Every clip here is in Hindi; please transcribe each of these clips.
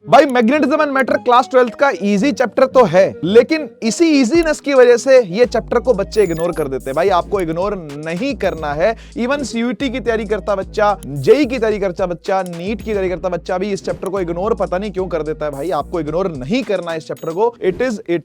भाई magnetism and matter class 12th का इजी चैप्टर तो है, लेकिन इसी इजीनेस की वजह से ये चैप्टर को बच्चे इग्नोर कर देते हैं। भाई आपको इग्नोर नहीं करना है। इवन सीयूटी की तैयारी करता बच्चा, जेई की तैयारी करता बच्चा, नीट की तैयारी करता बच्चा भी इस चैप्टर को इग्नोर पता नहीं क्यों कर देता है। भाई आपको इग्नोर नहीं करना है इस चैप्टर को। It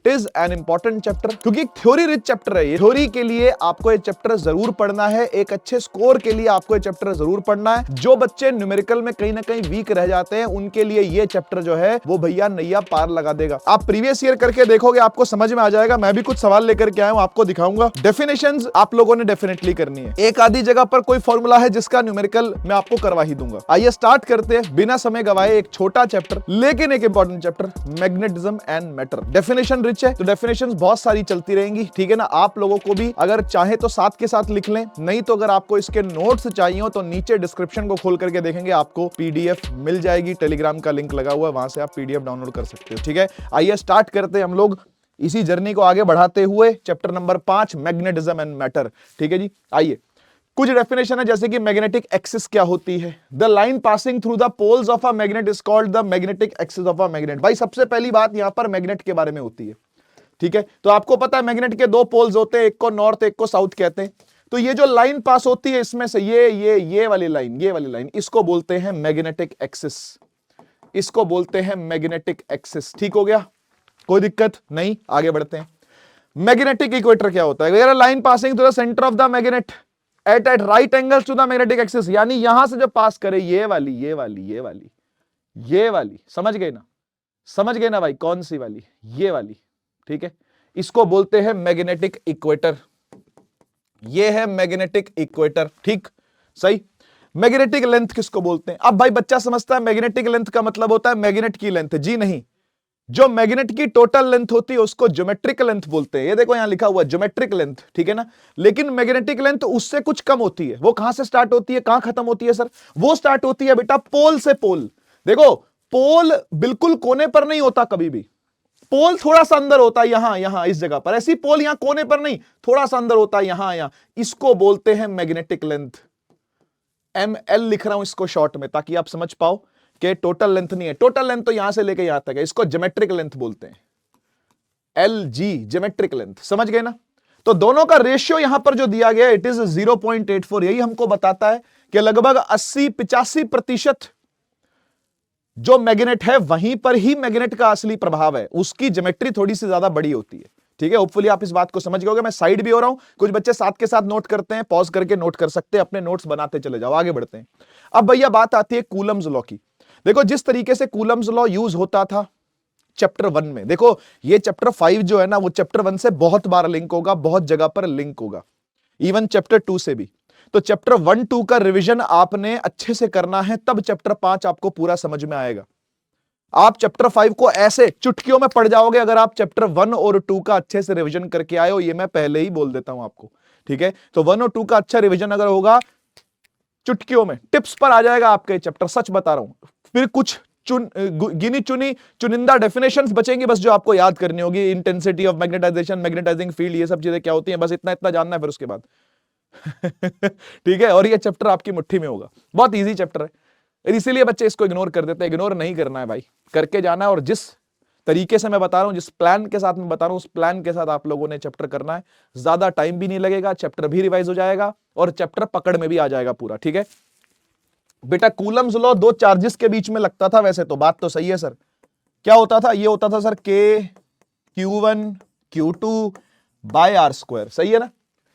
is an important chapter, क्योंकि थ्योरी रिच चैप्टर है। थ्योरी के लिए आपको ये चैप्टर जरूर पढ़ना है। एक अच्छे स्कोर के लिए आपको ये चैप्टर जरूर पढ़ना है। जो बच्चे न्यूमेरिकल में कहीं ना कहीं वीक रह जाते हैं, उनके लिए ये चैप्टर जो है वो भैया नैया पार लगा देगा। आप प्रीवियस ईयर करके देखोगे, आपको समझ में आ जाएगा। मैं भी कुछ सवाल लेकर के आया हूं, आपको दिखाऊंगा। डेफिनेशंस आप लोगों ने डेफिनेटली करनी है। एक आधी जगह पर कोई फॉर्मूला है जिसका न्यूमेरिकल मैं आपको करवा ही दूंगा। आइए स्टार्ट करते हैं बिना समय गवाए। एक छोटा चैप्टर लेकिन एक important chapter, magnetism and matter. Definition rich है, तो डेफिनेशंस बहुत सारी चलती रहेंगी, ठीक है ना। आप लोगों को भी अगर चाहे तो साथ के साथ लिख लें, नहीं तो अगर आपको इसके नोट्स चाहिए हो तो नीचे डिस्क्रिप्शन को खोल करके देखेंगे, आपको पीडीएफ मिल जाएगी। टेलीग्राम का लिंक लगा हुआ है, वहां से आप पीडीएफ डाउनलोड कर सकते हो, ठीक है। आइए स्टार्ट करते हैं हम लोग इसी जर्नी को आगे बढ़ाते हुए। Chapter number 5 magnetism and matter, ठीक है जी। आइए कुछ डेफिनेशन है, जैसे कि मैग्नेटिक एक्सिस क्या होती है। The line passing through the poles of a magnet is called the magnetic axis of a magnet. भाई सबसे पहली बात यहां पर मैग्नेट के बारे में होती है, ठीक है। तो आपको पता है मैग्नेट के दो पोल्स होते हैं, एक को नॉर्थ एक को साउथ कहते हैं। तो ये जो लाइन पास होती है इसमें से ये वाली लाइन, इसको बोलते हैं मैग्नेटिक एक्सिस। इसको बोलते हैं मैग्नेटिक एक्सिस, ठीक हो गया, कोई दिक्कत नहीं। आगे बढ़ते हैं। मैग्नेटिक इक्वेटर क्या होता है? Line passing through the centre of the magnet at right angles to the magnetic axis, यानी यहां से जब पास करे ये वाली, समझ गए ना? समझ गए ना भाई? कौन सी वाली? ये वाली, ठीक है। इसको बोलते हैं मैग्नेटिक इक्वेटर। ये है मैग्नेटिक इक्वेटर, ठीक, सही। मैग्नेटिक लेंथ किसको बोलते हैं? अब भाई बच्चा समझता है मैग्नेटिक लेंथ का मतलब होता है मैग्नेट की लेंथ। जी नहीं, जो मैग्नेट की टोटल लेंथ होती है उसको ज्योमेट्रिक लेंथ बोलते हैं। ये देखो यहां लिखा हुआ ज्योमेट्रिक लेंथ, ठीक है ना। लेकिन मैग्नेटिक लेंथ उससे कुछ कम होती है। वो कहां से स्टार्ट होती है, कहां खत्म होती है सर? वो स्टार्ट होती है बेटा पोल से। पोल देखो, पोल बिल्कुल कोने पर नहीं होता कभी भी। पोल थोड़ा सा अंदर होता है, यहां इस जगह पर। ऐसी पोल यहां कोने पर नहीं, थोड़ा सा अंदर होता है, यहां। इसको बोलते हैं मैग्नेटिक लेंथ। ML लिख रहा हूं इसको शॉर्ट में, ताकि आप समझ पाओ कि टोटल लेंथ नहीं है। टोटल लेंथ तो यहां से लेकर यहां तक है, इसको ज्योमेट्रिक लेंथ बोलते हैं। LG ज्योमेट्रिक लेंथ, समझ गए ना। तो दोनों का रेशियो यहां पर जो दिया गया इट इज 0.84। यही हमको बताता है कि लगभग 80-85% जो मैग्नेट है वहीं पर ही मैग्नेट का असली प्रभाव है। उसकी ज्योमेट्री थोड़ी सी ज्यादा बड़ी होती है, ठीक है। होपफुली आप इस बात को समझ गए। मैं साइड भी हो रहा हूं, कुछ बच्चे साथ के साथ नोट करते हैं, पॉज करके नोट कर सकते हैं, अपने नोट्स बनाते चले जाओ। आगे बढ़ते हैं। अब भैया बात आती है कूलम्स लॉ की। देखो जिस तरीके से कूलम्स लॉ यूज होता था चैप्टर 1 में, देखो ये चैप्टर 5 जो है ना, वो चैप्टर 1 से बहुत बार लिंक होगा, बहुत जगह पर लिंक होगा, इवन चैप्टर 2 से भी। तो चैप्टर 1-2 का रिवीजन आपने अच्छे से करना है, तब चैप्टर 5 आपको पूरा समझ में आएगा। आप चैप्टर 5 को ऐसे चुटकियों में पढ़ जाओगे अगर आप चैप्टर 1 और 2 का अच्छे से रिवीजन करके आए हो। ये मैं पहले ही बोल देता हूं आपको, ठीक है। तो 1 और 2 का अच्छा रिवीजन अगर होगा, चुटकियों में टिप्स पर आ जाएगा आपके चैप्टर, सच बता रहा हूं। फिर कुछ गिनी चुनी चुनिंदा डेफिनेशंस बचेंगी बस, जो आपको याद करनी होगी। Intensity of magnetization, magnetizing field, ये सब चीजें क्या होती हैं, बस इतना जानना है फिर उसके बाद ठीक है। और ये चैप्टर आपकी मुट्ठी में होगा, बहुत इजी चैप्टर है, इसीलिए बच्चे इसको इग्नोर कर देते हैं। इग्नोर नहीं करना है भाई, करके जाना है। और जिस तरीके से मैं बता रहा हूं, जिस प्लान के साथ मैं बता रहा हूं, उस प्लान के साथ आप लोगों ने चैप्टर करना है। ज्यादा टाइम भी नहीं लगेगा, चैप्टर भी रिवाइज हो जाएगा और चैप्टर पकड़ में भी आ जाएगा पूरा, ठीक है। बेटा कूलम्स लॉ दो चार्जेस के बीच में लगता था, वैसे तो बात तो सही है सर। क्या होता था? ये होता था sir K Q1 Q2 bye R², सही है ना।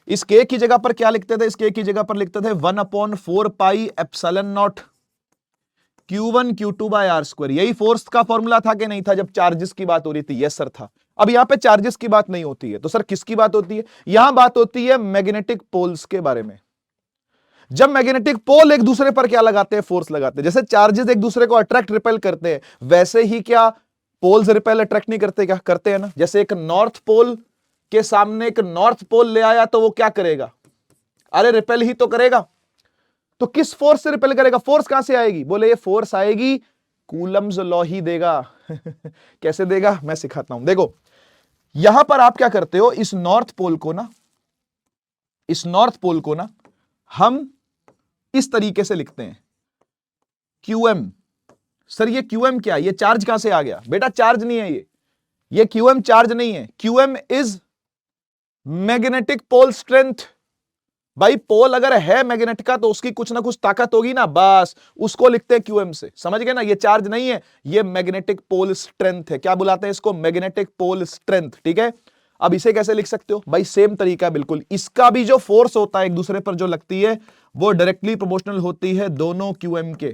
इस K की जगह पर क्या लिखते थे? इस K की जगह पर लिखते थे 1/4 pi epsilon not Q1 Q2 bye R²। यही फोर्स का फॉर्मूला था कि नहीं था जब चार्जेस की बात हो रही थी? यस सर था। अब यहां पे चार्जेस की बात नहीं होती है, तो सर किसकी बात होती है? यहां बात होती है मैग्नेटिक पोल्स के बारे में। जब मैग्नेटिक पोल एक दूसरे पर क्या लगाते हैं? फोर्स लगाते हैं। जैसे चार्जेस एक दूसरे को अट्रैक्ट रिपेल करते हैं, वैसे ही क्या पोल्स रिपेल अट्रैक्ट नहीं करते? क्या करते हैं ना। जैसे एक नॉर्थ पोल के सामने एक नॉर्थ पोल ले आया तो वो क्या करेगा? अरे रिपेल ही तो करेगा। तो किस फोर्स से रिपेल करेगा? फोर्स कहां से आएगी? बोले ये फोर्स आएगी, कूलम्स लॉ ही देगा कैसे देगा मैं सिखाता हूं। देखो यहां पर आप क्या करते हो, इस नॉर्थ पोल को ना हम इस तरीके से लिखते हैं, QM सर ये QM क्या है, ये चार्ज कहां से आ गया? बेटा चार्ज नहीं है ये QM चार्ज नहीं है। QM is magnetic pole strength. भाई पोल अगर है मैग्नेट का तो उसकी कुछ ना कुछ ताकत होगी ना, बस उसको लिखते हैं QM से, समझ गए ना? ये चार्ज नहीं है, ये मैग्नेटिक पोल स्ट्रेंथ है। क्या बुलाते हैं इसको? मैग्नेटिक पोल स्ट्रेंथ, ठीक है। अब इसे कैसे लिख सकते हो भाई? सेम तरीका बिल्कुल। इसका भी जो फोर्स होता है एक दूसरे पर जो लगती है वो डायरेक्टली प्रोपोर्शनल होती है दोनों QM के,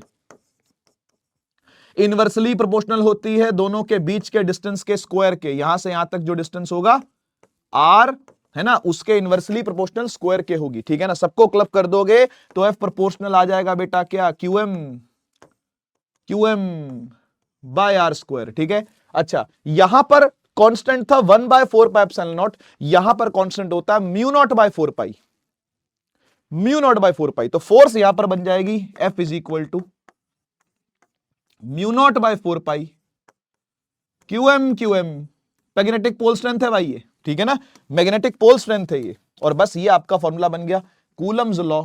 इनवर्सली प्रोपोर्शनल होती है दोनों के बीच के डिस्टेंस के स्क्वायर के। यहां से यहां तक जो डिस्टेंस होगा R है ना, उसके इनवर्सली प्रोपोर्शनल स्क्वायर के होगी, ठीक है ना। सबको क्लब कर दोगे तो F प्रोपोर्शनल आ जाएगा बेटा क्या? QM बाय R स्क्वायर, ठीक है। अच्छा यहां पर कांस्टेंट था 1/4πε0, यहां पर कांस्टेंट होता है μ0/4π, μ0/4π। तो फोर्स यहां पर बन जाएगी F is equal to μ0/4π QM magnetic pole strength है भाई ये, ठीक है ना, मैग्नेटिक पोल स्ट्रेंथ है ये। और बस ये आपका फॉर्मूला बन गया Coulomb's law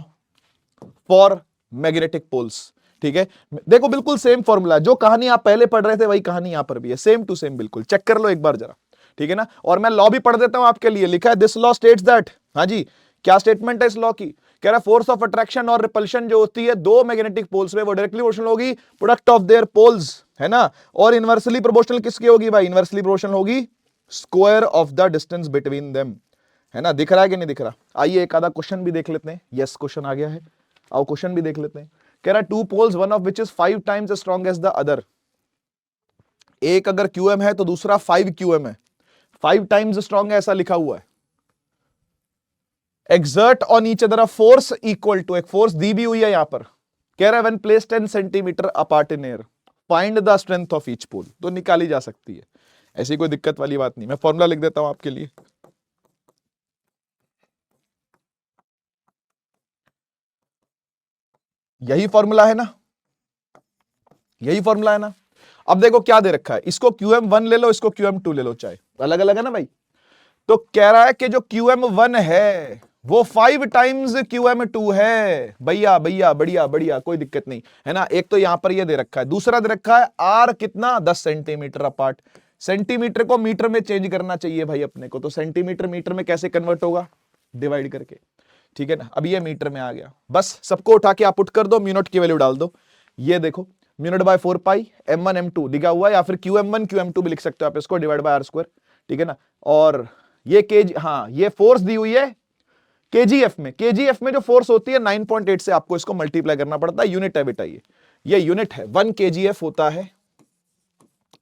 for magnetic poles, ठीक है। देखो बिल्कुल सेम फॉर्मूला, जो कहानी आप पहले पढ़ रहे थे वही कहानी यहां पर भी है, सेम टू सेम बिल्कुल। चेक कर लो एक बार जरा, ठीक है ना। और मैं लॉ भी पढ़ देता हूं आपके लिए, लिखा है दिस लॉ स्टेट्स दैट, हाँ जी क्या स्टेटमेंट है इस लॉ की? कह रहा है फोर्स ऑफ अट्रैक्शन और रिपल्शन जो होती है दो मैग्नेटिक पोल्स में वो डायरेक्टली प्रोपोर्शनल होगी प्रोडक्ट ऑफ देयर पोल्स, है ना। और इनवर्सली प्रोपोर्शनल किसकी होगी भाई? इनवर्सली प्रोपोर्शनल होगी square of the distance between them, है ना। दिख रहा है कि नहीं दिख रहा? आइए एक आधा क्वेश्चन भी देख लेते हैं। यस क्वेश्चन आ गया है, आओ क्वेश्चन भी देख लेते हैं। कह रहा है two poles one of which is 5 times as strong as the other. एक अगर QM है तो दूसरा 5 QM है, 5 टाइम्स स्ट्रॉन्ग है ऐसा लिखा हुआ है। Exert on each other a force equal to, एक फोर्स दी भी हुई है यहां पर। कह रहा है when placed 10 centimetre apart in air find the strength of each pole. तो निकाली जा सकती है, ऐसी कोई दिक्कत वाली बात नहीं। मैं फॉर्मूला लिख देता हूं आपके लिए। यही फॉर्मूला है ना, यही फॉर्मूला है ना। अब देखो क्या दे रखा है, इसको QM1 ले लो, इसको QM2 ले लो, चाहे अलग अलग है ना भाई। तो कह रहा है कि जो QM1 है वो 5 टाइम्स QM2 है। भैया भैया बढ़िया बढ़िया, कोई दिक्कत नहीं है ना। एक तो यहां पर ये दे रखा है, दूसरा दे रखा है R कितना 10 सेंटीमीटर अपार्ट। सेंटीमीटर को मीटर में चेंज करना चाहिए भाई अपने को, तो सेंटीमीटर मीटर में कैसे कन्वर्ट होगा? डिवाइड करके, ठीक है ना। अब ये मीटर में आ गया, बस सबको उठा के आप पुट कर दो, म्यू नॉट की वैल्यू डाल दो। ये देखो μ0/4π m1 m2 दिखा हुआ है, या फिर QM1 QM2 भी लिख सकते हो आप इसको, डिवाइड बाय R स्क्वायर, ठीक है ना। और ये केजी, हाँ ये फोर्स दी हुई है KGF में। KGF में जो फोर्स होती है 9.8 से आपको इसको मल्टीप्लाई करना पड़ता है, यूनिट है बेटा ये यूनिट है। 1 KGF होता है,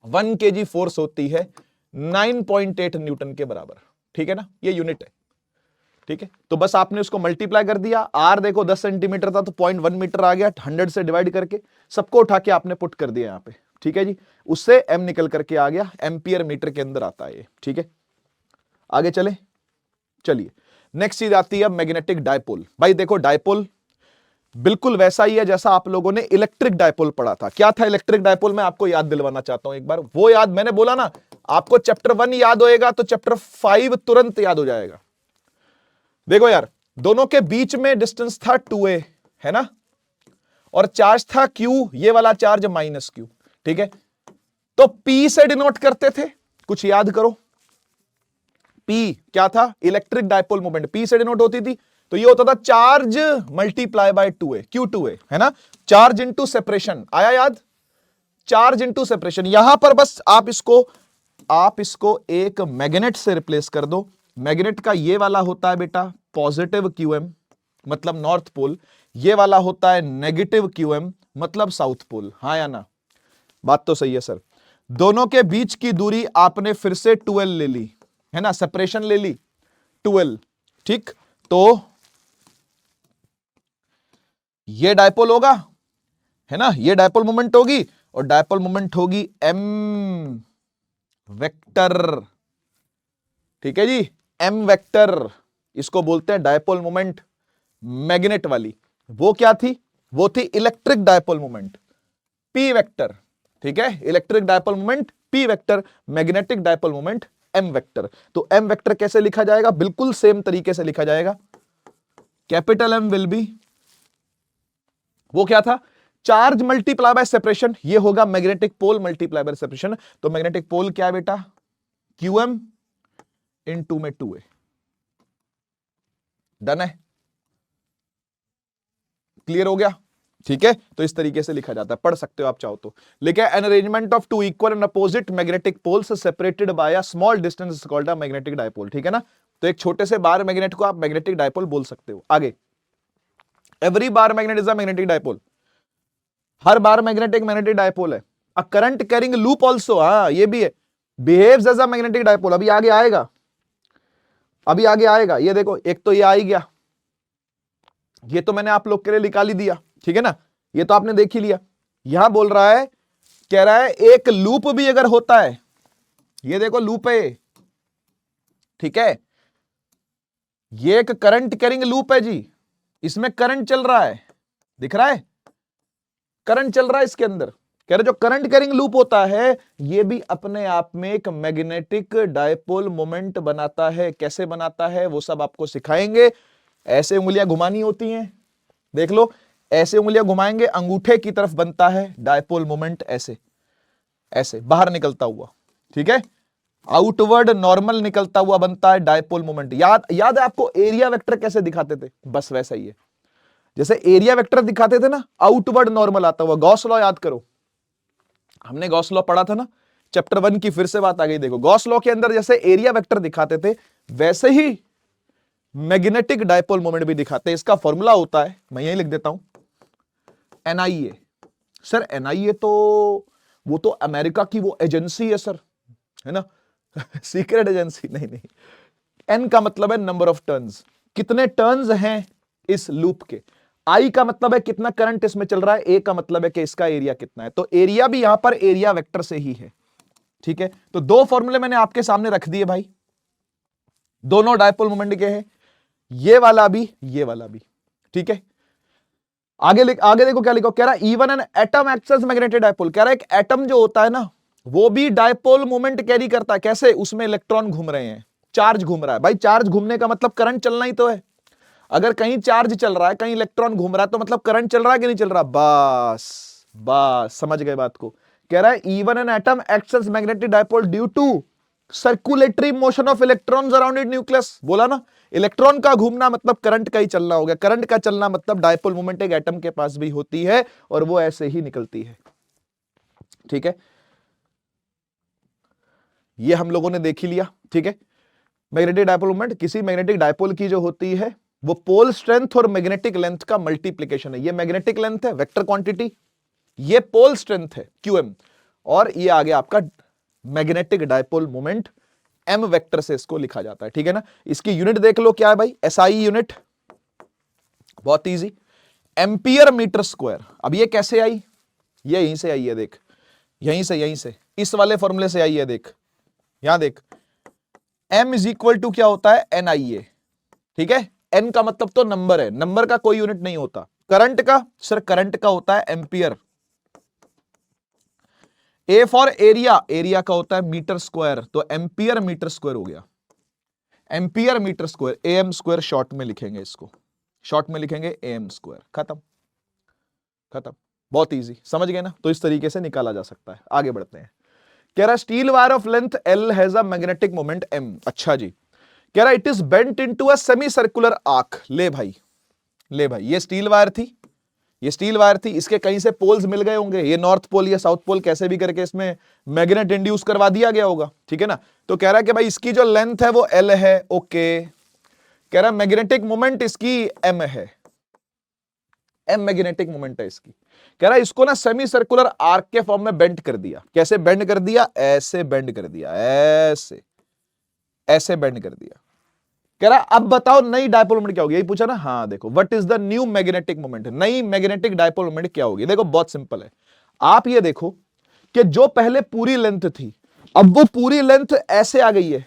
1 kg फोर्स होती है 9.8 न्यूटन के बराबर, ठीक है ना, ये यूनिट है, ठीक है। तो बस आपने उसको मल्टीप्लाई कर दिया। R देखो 10 सेंटीमीटर था तो 0.1 मीटर आ गया, 100 से डिवाइड करके सबको उठा के आपने पुट कर दिया यहां पे, ठीक है जी। उससे M निकल करके आ गया, एम्पियर मीटर के अंदर आता है ये, ठीक है। आगे चले, चलिए नेक्स्ट चीज आती है मैग्नेटिक डायपोल। भाई देखो डायपोल बिल्कुल वैसा ही है जैसा आप लोगों ने इलेक्ट्रिक डायपोल पढ़ा था। क्या था इलेक्ट्रिक डायपोल? मैं आपको याद दिलवाना चाहता हूं एक बार वो याद। मैंने बोला ना आपको चैप्टर 1 याद होएगा तो चैप्टर 5 तुरंत याद हो जाएगा। देखो यार, दोनों के बीच में डिस्टेंस था 2a, है ना, और चार्ज था Q, ये वाला चार्ज -Q, ठीक है। तो P से डिनोट करते थे, कुछ याद करो। P क्या था? इलेक्ट्रिक डायपोल मोमेंट P से डिनोट होती थी, तो ये होता था charge multiply by 2a, Q2a, है ना। चार्ज इंटू सेपरेशन, आया याद? Charge into separation. यहां पर बस आप इसको एक मैग्नेट से रिप्लेस कर दो। मैग्नेट का ये वाला होता है बेटा पॉजिटिव QM, मतलब नॉर्थ पोल। ये वाला होता है नेगेटिव QM, मतलब साउथ पोल। हाँ या ना? बात तो सही है सर। दोनों के बीच की दूरी आपने फिर से 12 ले ली, है ना, सेपरेशन ले ली 12, ठीक। तो ये डायपोल होगा, है ना, ये डायपोल मोमेंट होगी, और डायपोल मोमेंट होगी M वेक्टर, ठीक है जी, M वेक्टर। इसको बोलते हैं डायपोल मोमेंट। मैग्नेट वाली वो क्या थी? वो थी electric dipole moment, P vector, ठीक है। Electric dipole moment P vector, magnetic dipole moment M vector. तो M वेक्टर कैसे लिखा जाएगा? बिल्कुल सेम तरीके से लिखा जाएगा। कैपिटल M विल बी, वो क्या था? चार्ज मल्टीप्लाई बाय सेपरेशन, ये होगा magnetic pole multiply by separation. तो मैग्नेटिक पोल क्या है बेटा, QM इन 2 में 2A। डन है, क्लियर हो गया, ठीक है। तो इस तरीके से लिखा जाता है, पढ़ सकते हो आप चाहो तो। लिखा है an arrangement of two equal and opposite magnetic poles separated by a small distance is called a magnetic dipole, ठीक है ना। तो एक छोटे से बार मैग्नेट को आप मैग्नेटिक डायपोल बोल सकते हो। आगे, every bar magnet is a magnetic dipole, हर बार मैग्नेट एक मैग्नेटिक डायपोल है। A current carrying loop also, हाँ ये भी है, behaves as a magnetic dipole. अभी आगे आएगा, अभी आगे आएगा। ये देखो, एक तो ये आ ही गया, ये तो मैंने आप लोग के लिए निकाल ही दिया, ठीक है ना, ये तो आपने देख ही लिया। यहां बोल रहा है, कह रहा है एक लूप भी अगर होता है, ये देखो लूप है, ठीक है, ये एक करंट कैरिंग लूप है जी, इसमें करंट चल रहा है, दिख रहा है, करंट चल रहा है इसके अंदर। कह रहे जो करंट कैरिंग लूप होता है, ये भी अपने आप में एक मैग्नेटिक डायपोल मोमेंट बनाता है। कैसे बनाता है वो सब आपको सिखाएंगे। ऐसे उंगलियां घुमानी होती हैं, देख लो, ऐसे उंगलियां घुमाएंगे, अंगूठे की तरफ बनता है डायपोल मोमेंट, ऐसे ऐसे बाहर निकलता हुआ, ठीक है, आउटवर्ड नॉर्मल निकलता हुआ बनता है डायपोल मोमेंट। याद है आपको एरिया वेक्टर कैसे दिखाते थे, बस वैसा ही है। जैसे एरिया वेक्टर दिखाते थे ना, आउटवर्ड नॉर्मल आता हुआ। गॉस लॉ याद करो, हमने गॉस लॉ पढ़ा था ना, चैप्टर 1 की फिर से बात आ गई। देखो गॉस लॉ के अंदर जैसे एरिया वेक्टर दिखाते थे, वैसे ही मैग्नेटिक डायपोल मोमेंट भी दिखाते हैं। इसका फॉर्मूला होता है, मैं यही लिख देता हूं, NIA। सर NIA तो वो तो अमेरिका की वो एजेंसी है सर, है ना सीक्रेट एजेंसी, नहीं नहीं। N का मतलब है नंबर ऑफ टर्न्स, कितने टर्न्स हैं इस लूप के। I का मतलब है कितना करंट इसमें चल रहा है, A का मतलब है कि इसका एरिया कितना है। तो एरिया भी यहां पर एरिया वेक्टर से ही है, ठीक है। तो दो फॉर्मूले मैंने आपके सामने रख दिए भाई, दोनों डायपोल मोमेंट के हैं, ये वाला भी, ये वाला भी, ठीक है। आगे देखो क्या लिखो, कह रहा है even an atom acts as magnetic dipole. कह रहा है एक एटम जो होता है ना, वो भी डायपोल मोमेंट कैरी करता है। कैसे, उसमें इलेक्ट्रॉन घूम रहे हैं, चार्ज घूम रहा है। भाई चार्ज घूमने का मतलब करंट चलना ही तो है। अगर कहीं चार्ज चल रहा है, कहीं इलेक्ट्रॉन घूम रहा है, तो मतलब करंट चल रहा है कि नहीं चल रहा। बस समझ गए बात को। कह रहा है even an atom acts as magnetic dipole due to circulatory motion of electrons around it nucleus. बोला ना, इलेक्ट्रॉन का घूमना मतलब करंट का ही चलना हो गया। करंट का चलना मतलब डायपोल मोमेंट एक एटम के पास भी होती है और वो ऐसे ही निकलती है, ठीक है। ये हम लोगों ने देख ही लिया, ठीक है। मैग्नेटिक डायपोल मोमेंट किसी मैग्नेटिक डायपोल की जो होती है, वो पोल स्ट्रेंथ और मैग्नेटिक लेंथ का मल्टीप्लीकेशन है। ये मैग्नेटिक लेंथ है, वेक्टर क्वांटिटी, ये पोल स्ट्रेंथ है QM, और ये आगे आपका magnetic dipole moment M vector से इसको लिखा जाता है, ठीक है ना। इसकी यूनिट देख लो क्या है भाई, SI यूनिट, बहुत इजी, एम्पियर मीटर स्क्वायर। अब ये कैसे आई, ये यहीं से आई है, देख, यहीं से इस वाले फॉर्मूले से आई है, देख यहां देख, M इज इक्वल टू क्या होता है, NIA, ठीक है। N का मतलब तो नंबर है, नंबर का कोई यूनिट नहीं होता। करंट का, सर करंट का होता है ampere. A for area, area का होता है मीटर स्क्वायर, तो एम्पियर मीटर स्क्वायर हो गया, ampere metre square, AM square short में लिखेंगे इसको, शॉर्ट में लिखेंगे AM स्क्वायर, खत्म खत्म, बहुत इजी, समझ गए ना। तो इस तरीके से निकाला जा सकता है। आगे बढ़ते हैं। कह रहा steel wire of length L has a magnetic moment M। अच्छा जी, कह रहा it is bent into a semi circular arc. ले भाई, ले भाई, ये स्टील वायर थी, ये स्टील वायर थी, इसके कहीं से पोल्स मिल गए होंगे, ये नॉर्थ पोल या साउथ पोल कैसे भी करके इसमें मैग्नेट इंड्यूस करवा दिया गया होगा, ठीक है ना। तो कह रहा है कि भाई इसकी जो लेंथ है वो L है, ओके। कह रहा है मैग्नेटिक मोमेंट इसकी M है, M मैग्नेटिक मोमेंट है इसकी। कह रहा है इसको ना सेमी सर्कुलर आर्क के फॉर्म में बेंड कर दिया। कैसे बेंड कर दिया, ऐसे बेंड कर दिया, ऐसे ऐसे बेंड कर दिया। कह रहा अब बताओ नई डायपोल मोमेंट क्या होगी, यही पूछा ना। हाँ देखो, what is the new magnetic moment, नई मैग्नेटिक डायपोल मोमेंट क्या होगी। देखो बहुत सिंपल है, आप ये देखो कि जो पहले पूरी लेंथ थी, अब वो पूरी लेंथ ऐसे आ गई है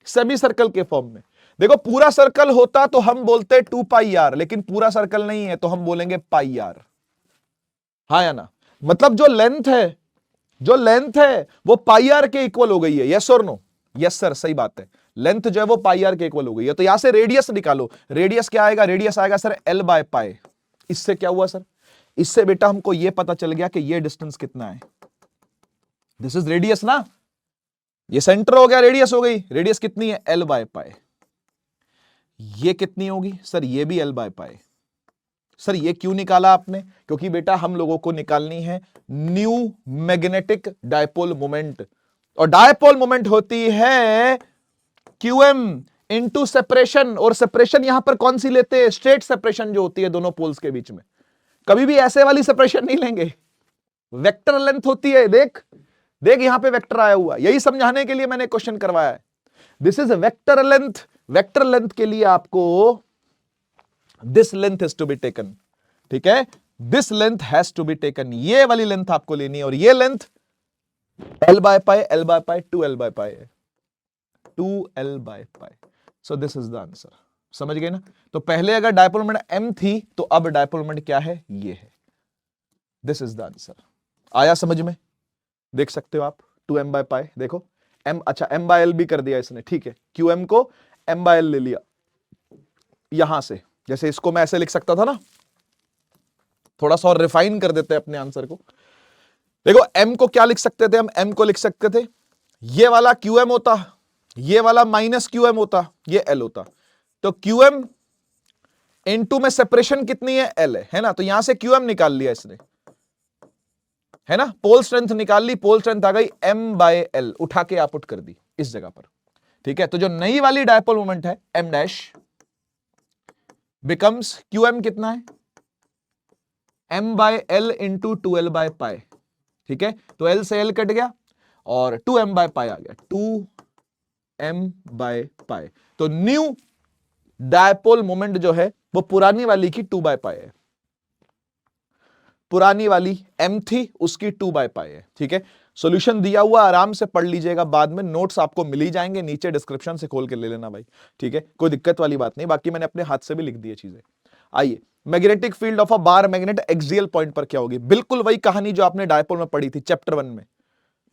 सेमी सर्कल के फॉर्म में। देखो पूरा सर्कल होता तो हम बोलते 2πr, लेकिन पूरा सर्कल नहीं है तो हम बोलेंगे πr, हाँ या ना। मतलब जो लेंथ है, जो लेंथ है वो πr के इक्वल हो गई है, यस और नो। यस सर, सही बात है, लेंथ जो है वो πr के इक्वल हो गई है। तो यहां से रेडियस निकालो, रेडियस क्या आएगा, रेडियस आएगा सर L/π। इससे क्या हुआ सर, इससे बेटा हमको यह पता चल गया कि यह डिस्टेंस कितना है, दिस इज रेडियस ना, ये सेंटर हो गया, रेडियस हो गई, रेडियस कितनी है L बाय पाई, ये कितनी होगी सर, ये भी L बाय पाई। सर ये क्यों निकाला आपने, क्योंकि बेटा हम लोगों को निकालनी है न्यू मैग्नेटिक डायपोल मोमेंट, और डायपोल मोमेंट होती है QM इनटू सेपरेशन, और सेपरेशन यहां पर कौन सी लेते हैं, स्ट्रेट सेपरेशन जो होती है दोनों पोल्स के बीच में, कभी भी ऐसे वाली सेपरेशन नहीं लेंगे, वेक्टर लेंथ होती है, देख देख यहां पे वेक्टर आया हुआ, यही समझाने के लिए मैंने क्वेश्चन करवाया है, this is vector length, vector length के लिए आपको this length has to be taken, ठीक है, this length has to be taken, ये वाली लेंथ आपको लेनी है, और ये length L by pi, L by pi, 2L by pi है, 2L by pi, so this is the answer, समझ गए ना। तो पहले अगर डायपोल मोमेंट M थी तो अब डायपोल मोमेंट क्या है, ये है, दिस इज द आंसर। आया समझ में, देख सकते हो आप 2M बाय पाई, देखो M, अच्छा M बाय L भी कर दिया इसने, ठीक है, QM को M बाय L ले लिया, यहां से जैसे इसको मैं ऐसे लिख सकता था ना, थोड़ा सा और रिफाइन कर देते हैं अपने आंसर को, देखो M को क्या लिख सकते थे हम, M को लिख सकते थे ये वाला QM होता, ये वाला माइनस QM होता, ये L होता, तो QM इनटू में सेपरेशन कितनी है, L है ना, तो यहां से QM निकाल लिया इसने, है ना, पोल स्ट्रेंथ निकाल ली, पोल स्ट्रेंथ आ गई M बाय L, उठा के आप पुट कर दी इस जगह पर, ठीक है, तो जो नई वाली डायपोल मोमेंट है M डैश बिकम्स QM कितना है, M by L into 2L by pi, ठीक है, तो L से L कट गया और 2M बाय पाई आ गया, 2M बाय पाई, तो न्यू डायपोल मोमेंट जो है वो पुरानी वाली की 2 बाय पाई है, पुरानी वाली M थी उसकी 2 बाय पाई है, ठीक है, सॉल्यूशन दिया हुआ आराम से पढ़ लीजिएगा, बाद में नोट्स आपको मिल ही जाएंगे, नीचे डिस्क्रिप्शन से खोल के ले लेना भाई, ठीक है, कोई दिक्कत वाली बात नहीं, बाकी मैंने अपने हाथ से भी लिख दी है चीजें। आइए, magnetic field of a bar magnet axial point पर क्या होगी, बिल्कुल वही कहानी जो आपने डायपोल में पढ़ी थी चैप्टर 1 में,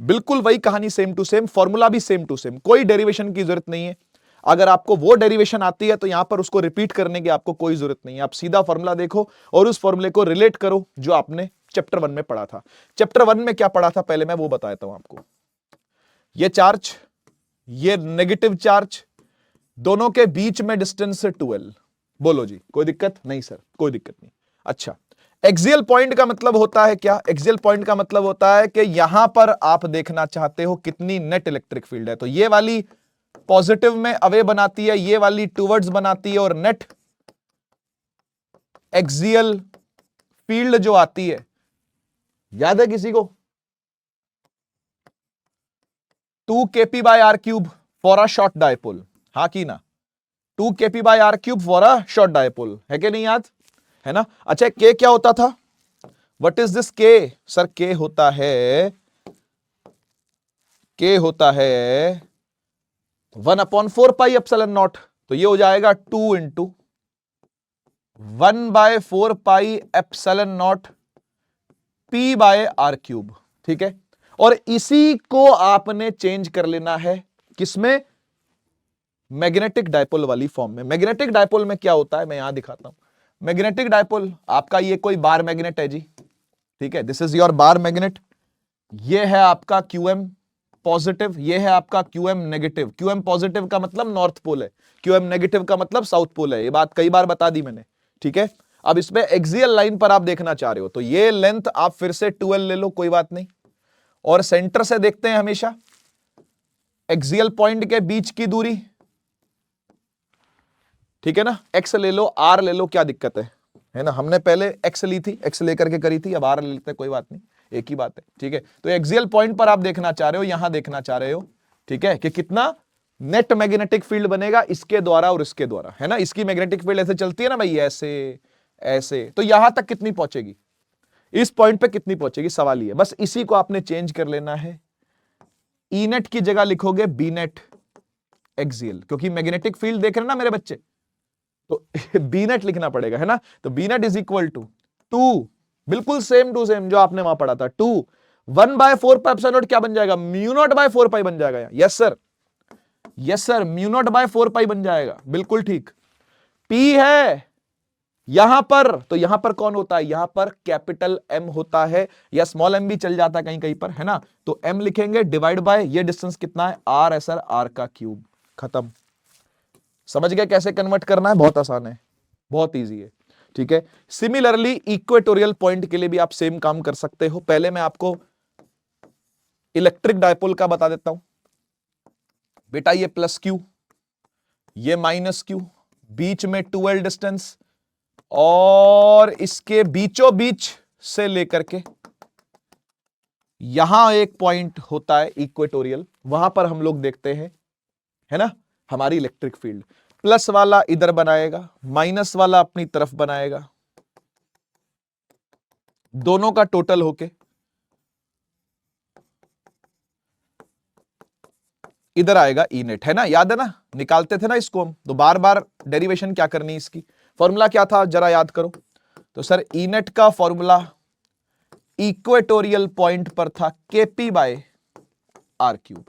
बिल्कुल वही कहानी, सेम टू सेम, फॉर्मूला भी सेम टू सेम, कोई डेरिवेशन की जरूरत नहीं है, अगर आपको वो डेरिवेशन आती है तो यहां पर उसको रिपीट करने की आपको कोई जरूरत नहीं है, आप सीधा फॉर्मूला देखो और उस फॉर्मूले को रिलेट करो जो आपने चैप्टर 1 में पढ़ा था। चैप्टर 1 में क्या पढ़ा था पहले मैं वो बताता हूं आपको, ये चार्ज, ये नेगेटिव चार्ज, दोनों के बीच में डिस्टेंस है 2L, बोलो जी कोई दिक्कत नहीं सर, कोई दिक्कत नहीं। अच्छा, एक्सियल पॉइंट का मतलब होता है क्या, एक्सियल पॉइंट का मतलब होता है कि यहां पर आप देखना चाहते हो कितनी नेट इलेक्ट्रिक फील्ड है, तो ये वाली पॉजिटिव में अवे बनाती है, ये वाली टूवर्ड्स बनाती है, और नेट एक्सियल फील्ड जो आती है, याद है किसी को, 2 kp by R cube for a short dipole, हाँ की ना, 2 kp by R cube for a short dipole, है कि नहीं याद, है ना। अच्छा के क्या होता था, व्हाट इज दिस के, सर के होता है, के होता है 1/4 पाई एप्सिलॉन नॉट, तो ये हो जाएगा 2 into 1/4 pi epsilon naught P by R cube, ठीक है, और इसी को आपने चेंज कर लेना है किसमें, मैग्नेटिक डायपोल वाली फॉर्म में। मैग्नेटिक डायपोल में क्या होता है मैं यहां दिखाता हूं, मैग्नेटिक डायपोल आपका ये कोई बार मैग्नेट है जी, ठीक है, this is your bar magnet, ये है आपका QM पॉजिटिव, ये है आपका QM नेगेटिव, QM पॉजिटिव का मतलब नॉर्थ पोल है, QM नेगेटिव का मतलब साउथ पोल है, ये बात कई बार बता दी मैंने, ठीक है। अब इसमें एक्सियल लाइन पर आप देखना चाह रहे हो तो ये लेंथ आप फिर से 2L ले लो, कोई बात नहीं, और सेंटर से देखते हैं हमेशा एक्सियल पॉइंट के बीच की दूरी, ठीक है ना, X ले लो, R ले लो, क्या दिक्कत है ना, हमने पहले X ली थी, X लेकर के करी थी, अब R ले लेते हैं, कोई बात नहीं, एक ही बात है, ठीक है। तो एक्सियल पॉइंट पर आप देखना चाह रहे हो, यहां देखना चाह रहे हो, ठीक है, कि कितना नेट मैग्नेटिक फील्ड बनेगा इसके द्वारा और इसके द्वारा, है ना, इसकी मैग्नेटिक फील्ड ऐसे चलती है ना भाई, ऐसे ऐसे, तो यहां तक कितनी पहुंचेगी, इस पॉइंट पे कितनी पहुंचेगी, सवाल ही है, बस इसी को आपने चेंज कर लेना है, ई नेट की जगह लिखोगे बी नेट एक्सियल, क्योंकि मैग्नेटिक फील्ड देख रहे हैं ना मेरे बच्चे, तो बी नेट लिखना पड़ेगा, है ना, तो B net is equal to 2, बिल्कुल सेम टू सेम जो आपने वहां पढ़ा था, 2 1/4 पाई एप्सिलॉन नॉट क्या बन जाएगा, म्यू नॉट बाय 4 पाई बन जाएगा, yes sir, yes sir, mu naught by 4 pi बन जाएगा, बिल्कुल ठीक। P है यहां पर, तो यहां पर कौन होता है, यहां पर कैपिटल एम होता है, या स्मॉल एम भी चल जाता है कहीं कहीं पर, है ना। तो एम लिखेंगे डिवाइड बाय ये डिस्टेंस कितना है, आर है सर, आर का क्यूब, खत्म। समझ गए कैसे कन्वर्ट करना है, बहुत आसान है, बहुत इजी है, ठीक है। सिमिलरली इक्वेटोरियल पॉइंट के लिए भी आप सेम काम कर सकते हो। पहले मैं आपको इलेक्ट्रिक डायपोल का बता देता हूं बेटा, ये प्लस क्यू, ये माइनस क्यू, बीच में 2L डिस्टेंस, और इसके बीचों बीच से लेकर के यहां एक पॉइंट होता है इक्वेटोरियल, वहां पर हम लोग देखते हैं, है ना, हमारी इलेक्ट्रिक फील्ड। प्लस वाला इधर बनाएगा, माइनस वाला अपनी तरफ बनाएगा, दोनों का टोटल होके इधर आएगा ई नेट, है ना, याद है ना, निकालते थे ना इसको हम, तो बार बार डेरिवेशन क्या करनी है इसकी, फॉर्मूला क्या था जरा याद करो। तो सर ई नेट का फॉर्मूला इक्वेटोरियल पॉइंट पर था KP by R cube,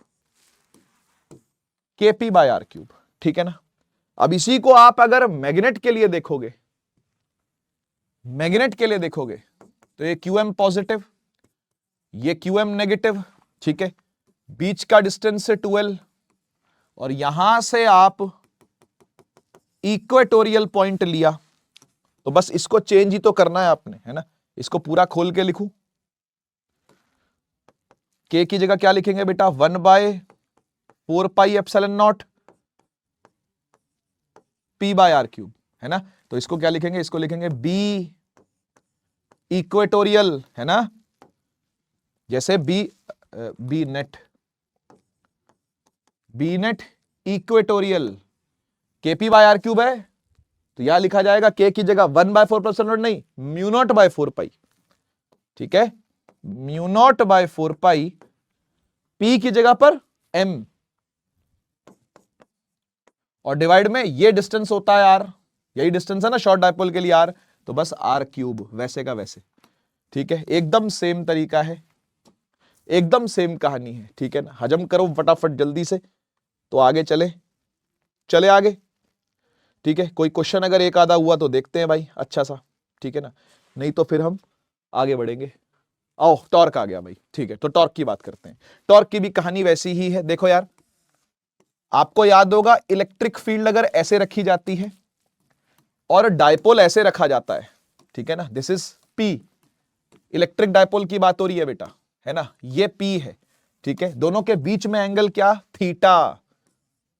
KP by R cube, ठीक है ना। अब इसी को आप अगर मैग्नेट के लिए देखोगे, मैग्नेट के लिए देखोगे, तो ये क्यूएम पॉजिटिव, ये क्यूएम नेगेटिव, ठीक है, बीच का डिस्टेंस है 2L, और यहां से आप इक्वेटोरियल पॉइंट लिया, तो बस इसको चेंज ही तो करना है आपने, है ना। इसको पूरा खोल के लिखूं, के की जगह क्या लिखेंगे बेटा, 1/4πε0 पी बाय आर क्यूब, है ना। तो इसको क्या लिखेंगे, इसको लिखेंगे बी इक्वेटोरियल, है ना, जैसे B net, B net equatorial KP by R cube है, तो यहां लिखा जाएगा के की जगह 1/4πε0 नहीं, μ0/4π, ठीक है, μ0/4π, पी की जगह पर एम, और डिवाइड में ये डिस्टेंस होता है आर, यही डिस्टेंस है ना शॉर्ट डायपोल के लिए आर, तो बस आर क्यूब, वैसे का वैसे, ठीक है, एकदम सेम तरीका है, एकदम सेम कहानी है, ठीक है ना। हजम करो फटाफट जल्दी से, तो आगे चले, चले आगे, ठीक है। कोई क्वेश्चन अगर एक आधा हुआ तो देखते हैं भाई, अच्छा सा, ठीक है ना, नहीं तो फिर हम आगे बढ़ेंगे। आओ टॉर्क आ गया भाई, ठीक है, तो टॉर्क की बात करते हैं। टॉर्क की भी कहानी वैसी ही है, देखो यार, आपको याद होगा इलेक्ट्रिक फील्ड अगर ऐसे रखी जाती है और डायपोल ऐसे रखा जाता है, ठीक है ना, this is P, electric dipole की बात हो रही है बेटा, है ना, ये पी है, ठीक है, दोनों के बीच में एंगल क्या, थीटा,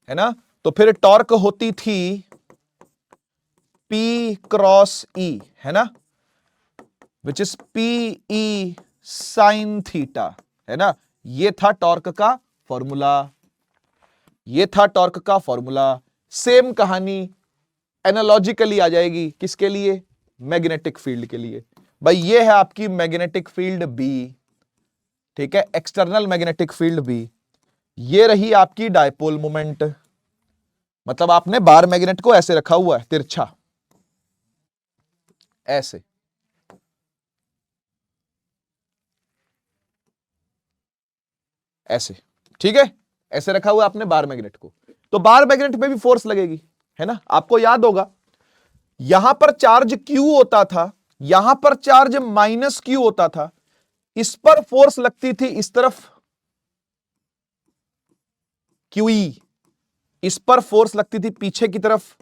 है ना। तो फिर टॉर्क होती थी P क्रॉस E, है ना, which is PE sine theta, है ना। ये था टॉर्क का फॉर्मूला, ये था टॉर्क का फॉर्मूला। सेम कहानी एनालॉजिकली आ जाएगी किसके लिए, मैग्नेटिक फील्ड के लिए। भाई ये है आपकी मैग्नेटिक फील्ड B, ठीक है, एक्सटर्नल मैग्नेटिक फील्ड B, ये रही आपकी डायपोल मोमेंट, मतलब आपने बार मैग्नेट को ऐसे रखा हुआ है तिरछा, ऐसे, ऐसे, ठीक है, ऐसे रखा हुआ आपने बार मैग्नेट को, तो बार मैग्नेट पे भी फोर्स लगेगी, है ना। आपको याद होगा यहां पर चार्ज Q होता था, यहां पर चार्ज -Q होता था, इस पर फोर्स लगती थी इस तरफ QE, इस पर फोर्स लगती थी पीछे की तरफ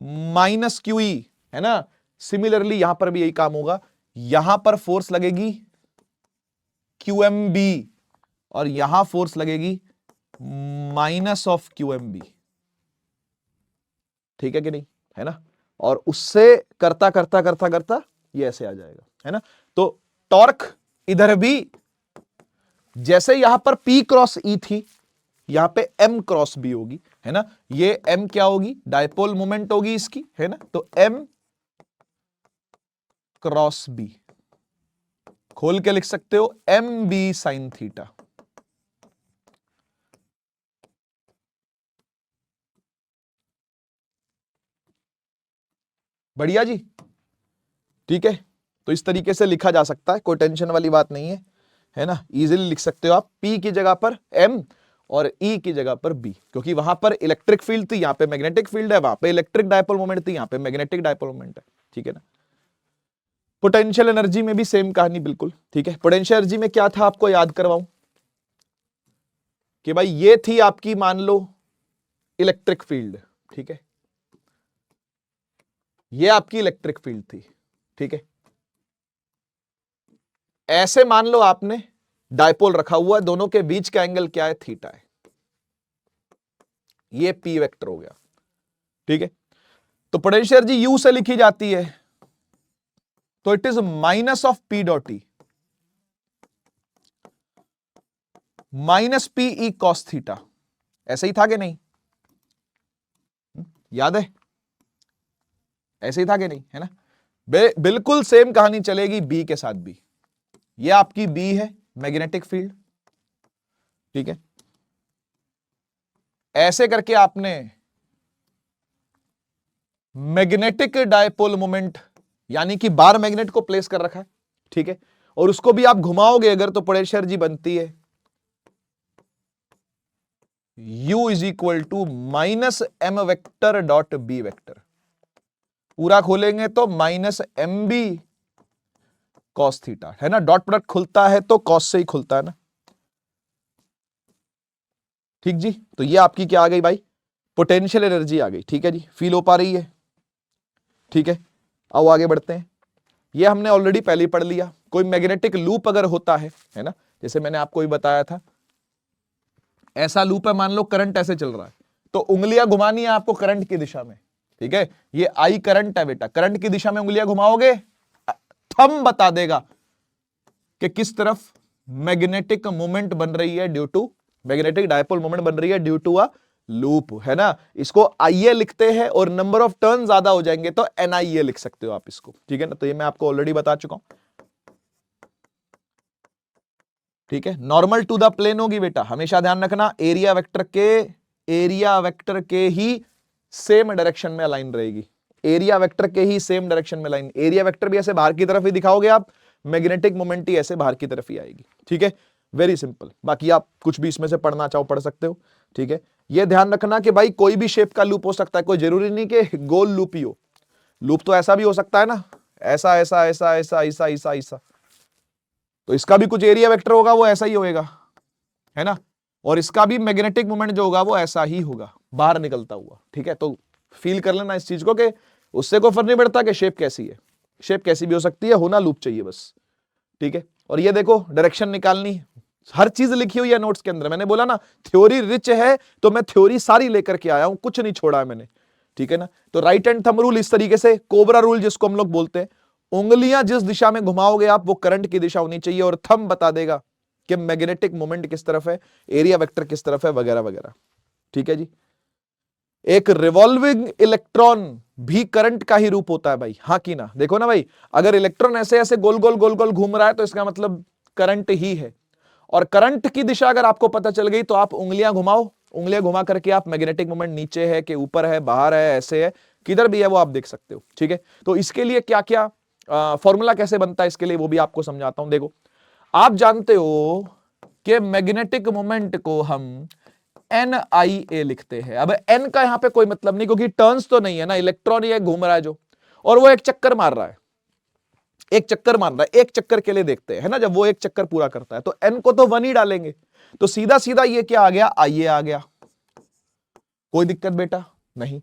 -QE, है ना। सिमिलरली यहां पर भी यही काम होगा, यहां पर फोर्स लगेगी QMB और यहां फोर्स लगेगी -QMB, ठीक है कि नहीं, है ना। और उससे करता करता करता करता ये ऐसे आ जाएगा, है ना। तो टॉर्क इधर भी जैसे यहां पर P क्रॉस E थी, यहां पे M क्रॉस B होगी, है ना। ये M क्या होगी, डायपोल मोमेंट होगी इसकी, है ना। तो M क्रॉस B खोल के लिख सकते हो MB साइन थीटा, बढ़िया जी, ठीक है। तो इस तरीके से लिखा जा सकता है, कोई टेंशन वाली बात नहीं है ना, इजीली लिख सकते हो आप, P की जगह पर M और E की जगह पर B, क्योंकि वहां पर इलेक्ट्रिक फील्ड थी, यहां पे मैग्नेटिक फील्ड है, वहां पे इलेक्ट्रिक डायपोल मोमेंट थी, यहां पे मैग्नेटिक डायपोल मोमेंट है, ठीक है ना। पोटेंशियल एनर्जी में भी सेम कहानी बिल्कुल, ठीक है। पोटेंशियल एनर्जी में क्या था आपको याद करवाऊं कि भाई ये थी आपकी मान लो इलेक्ट्रिक फील्ड, ठीक है, ये आपकी इलेक्ट्रिक फील्ड थी, ठीक है। ऐसे मान लो आपने डायपोल रखा हुआ है, दोनों के बीच का एंगल क्या है, थीटा है, ये पी वेक्टर हो गया, ठीक है। तो पोटेंशियल एनर्जी यू से लिखी जाती है, तो it is minus of P dot E minus P E cos theta, ऐसे ही था कि नहीं, याद है, ऐसे ही था कि नहीं, है ना। बिल्कुल सेम कहानी चलेगी बी के साथ भी। ये आपकी बी है मैग्नेटिक फील्ड, ठीक है। ऐसे करके आपने मैग्नेटिक डायपोल मोमेंट यानी कि बार मैग्नेट को प्लेस कर रखा है, ठीक है, और उसको भी आप घुमाओगे अगर तो पोटेंशियल एनर्जी बनती है U is equal to minus M vector dot B vector, पूरा खोलेंगे तो minus M B cos theta, है ना। डॉट प्रोडक्ट खुलता है तो कॉस से ही खुलता है ना, ठीक जी। तो ये आपकी क्या आ गई भाई, पोटेंशियल एनर्जी आ गई, ठीक है जी, फील हो पा रही है, ठीक है। आओ आगे बढ़ते हैं। ये हमने ऑलरेडी पहले ही पढ़ लिया। कोई मैग्नेटिक लूप अगर होता है ना, जैसे मैंने आपको भी बताया था, ऐसा लूप है, मान लो करंट ऐसे चल रहा है, तो उंगलियां घुमानी है आपको करंट की दिशा में, ठीक है। ये आई करंट है बेटा, करंट की दिशा में उंगलियां घुमाओगे, थंब बता देगा कि किस तरफ मैग्नेटिक मोमेंट बन रही है due to, magnetic dipole moment बन रही है ड्यू टू अ लूप, है ना। इसको आईए लिखते हैं और नंबर ऑफ टर्न ज्यादा हो जाएंगे तो एनआईए लिख सकते हो आप इसको, ठीक है ना। तो ये मैं आपको ऑलरेडी बता चुका हूं, ठीक है। नॉर्मल टू द प्लेन होगी बेटा, हमेशा ध्यान रखना, एरिया वेक्टर के ही सेम डायरेक्शन में अलाइन रहेगी, एरिया वेक्टर के ही सेम डायरेक्शन में लाइन, एरिया वेक्टर भी ऐसे बाहर की तरफ ही दिखाओगे आप, मैग्नेटिक मोमेंट ही ऐसे बाहर की तरफ ही आएगी, ठीक है। वेरी सिंपल, बाकी आप कुछ भी इसमें से पढ़ना चाहो पढ़ सकते हो, ठीक है। ये ध्यान रखना कि भाई कोई भी शेप का लूप हो सकता है, कोई जरूरी नहीं कि गोल लूप ही हो, लूप तो ऐसा भी हो सकता है ना, ऐसा ऐसा ऐसा ऐसा ऐसा ऐसा ऐसा, तो इसका भी कुछ एरिया वेक्टर होगा, वो ऐसा ही होएगा, है ना। और इसका भी मैग्नेटिक मोमेंट जो होगा वो ऐसा ही होगा, बाहर निकलता हुआ, ठीक है। तो फील कर लेना इस चीज को कि उससे कोई फर्क नहीं पड़ता कि शेप कैसी है, शेप कैसी भी हो सकती है, होना लूप चाहिए बस, ठीक है। और ये देखो डायरेक्शन निकालनी, हर चीज लिखी हुई है नोट्स के अंदर, मैंने बोला ना थ्योरी रिच है, तो मैं थ्योरी सारी लेकर के आया हूं, कुछ नहीं छोड़ा है मैंने, ठीक है ना। तो राइट हैंड थंब रूल इस तरीके से, कोबरा रूल जिसको हम लोग बोलते हैं, उंगलियां जिस दिशा में घुमाओगे आप वो करंट की दिशा होनी चाहिए, और थंब बता देगा कि मैग्नेटिक मोमेंट किस तरफ है, एरिया वेक्टर किस तरफ है, वगैरह वगैरह, ठीक है जी। एक रिवॉल्विंग इलेक्ट्रॉन भी करंट का ही रूप होता है भाई, हाँ कि ना, देखो ना भाई, अगर इलेक्ट्रॉन ऐसे ऐसे गोल गोल गोल गोल घूम रहा है तो इसका मतलब करंट ही है, और करंट की दिशा अगर आपको पता चल गई तो आप उंगलियां घुमाओ, उंगलियां घुमा करके आप मैग्नेटिक मोमेंट नीचे है कि ऊपर है, बाहर है, ऐसे है, किधर भी है वो आप देख सकते हो, ठीक है। तो इसके लिए क्या क्या फॉर्मूला कैसे बनता है इसके लिए वो भी आपको समझाता हूं। देखो आप जानते हो कि मैग्नेटिक मोमेंट को हम NIA लिखते हैं। अब N का यहां पे कोई मतलब नहीं, क्योंकि टर्न्स तो नहीं है ना, इलेक्ट्रॉन ये घूम रहा है जो, और वो एक चक्कर मार रहा है, एक चक्कर मार रहा है, एक चक्कर के लिए देखते हैं, है ना, जब वो एक चक्कर पूरा करता है तो N को तो 1 ही डालेंगे, तो सीधा सीधा ये क्या आ गया, IA आ गया, कोई दिक्कत बेटा नहीं।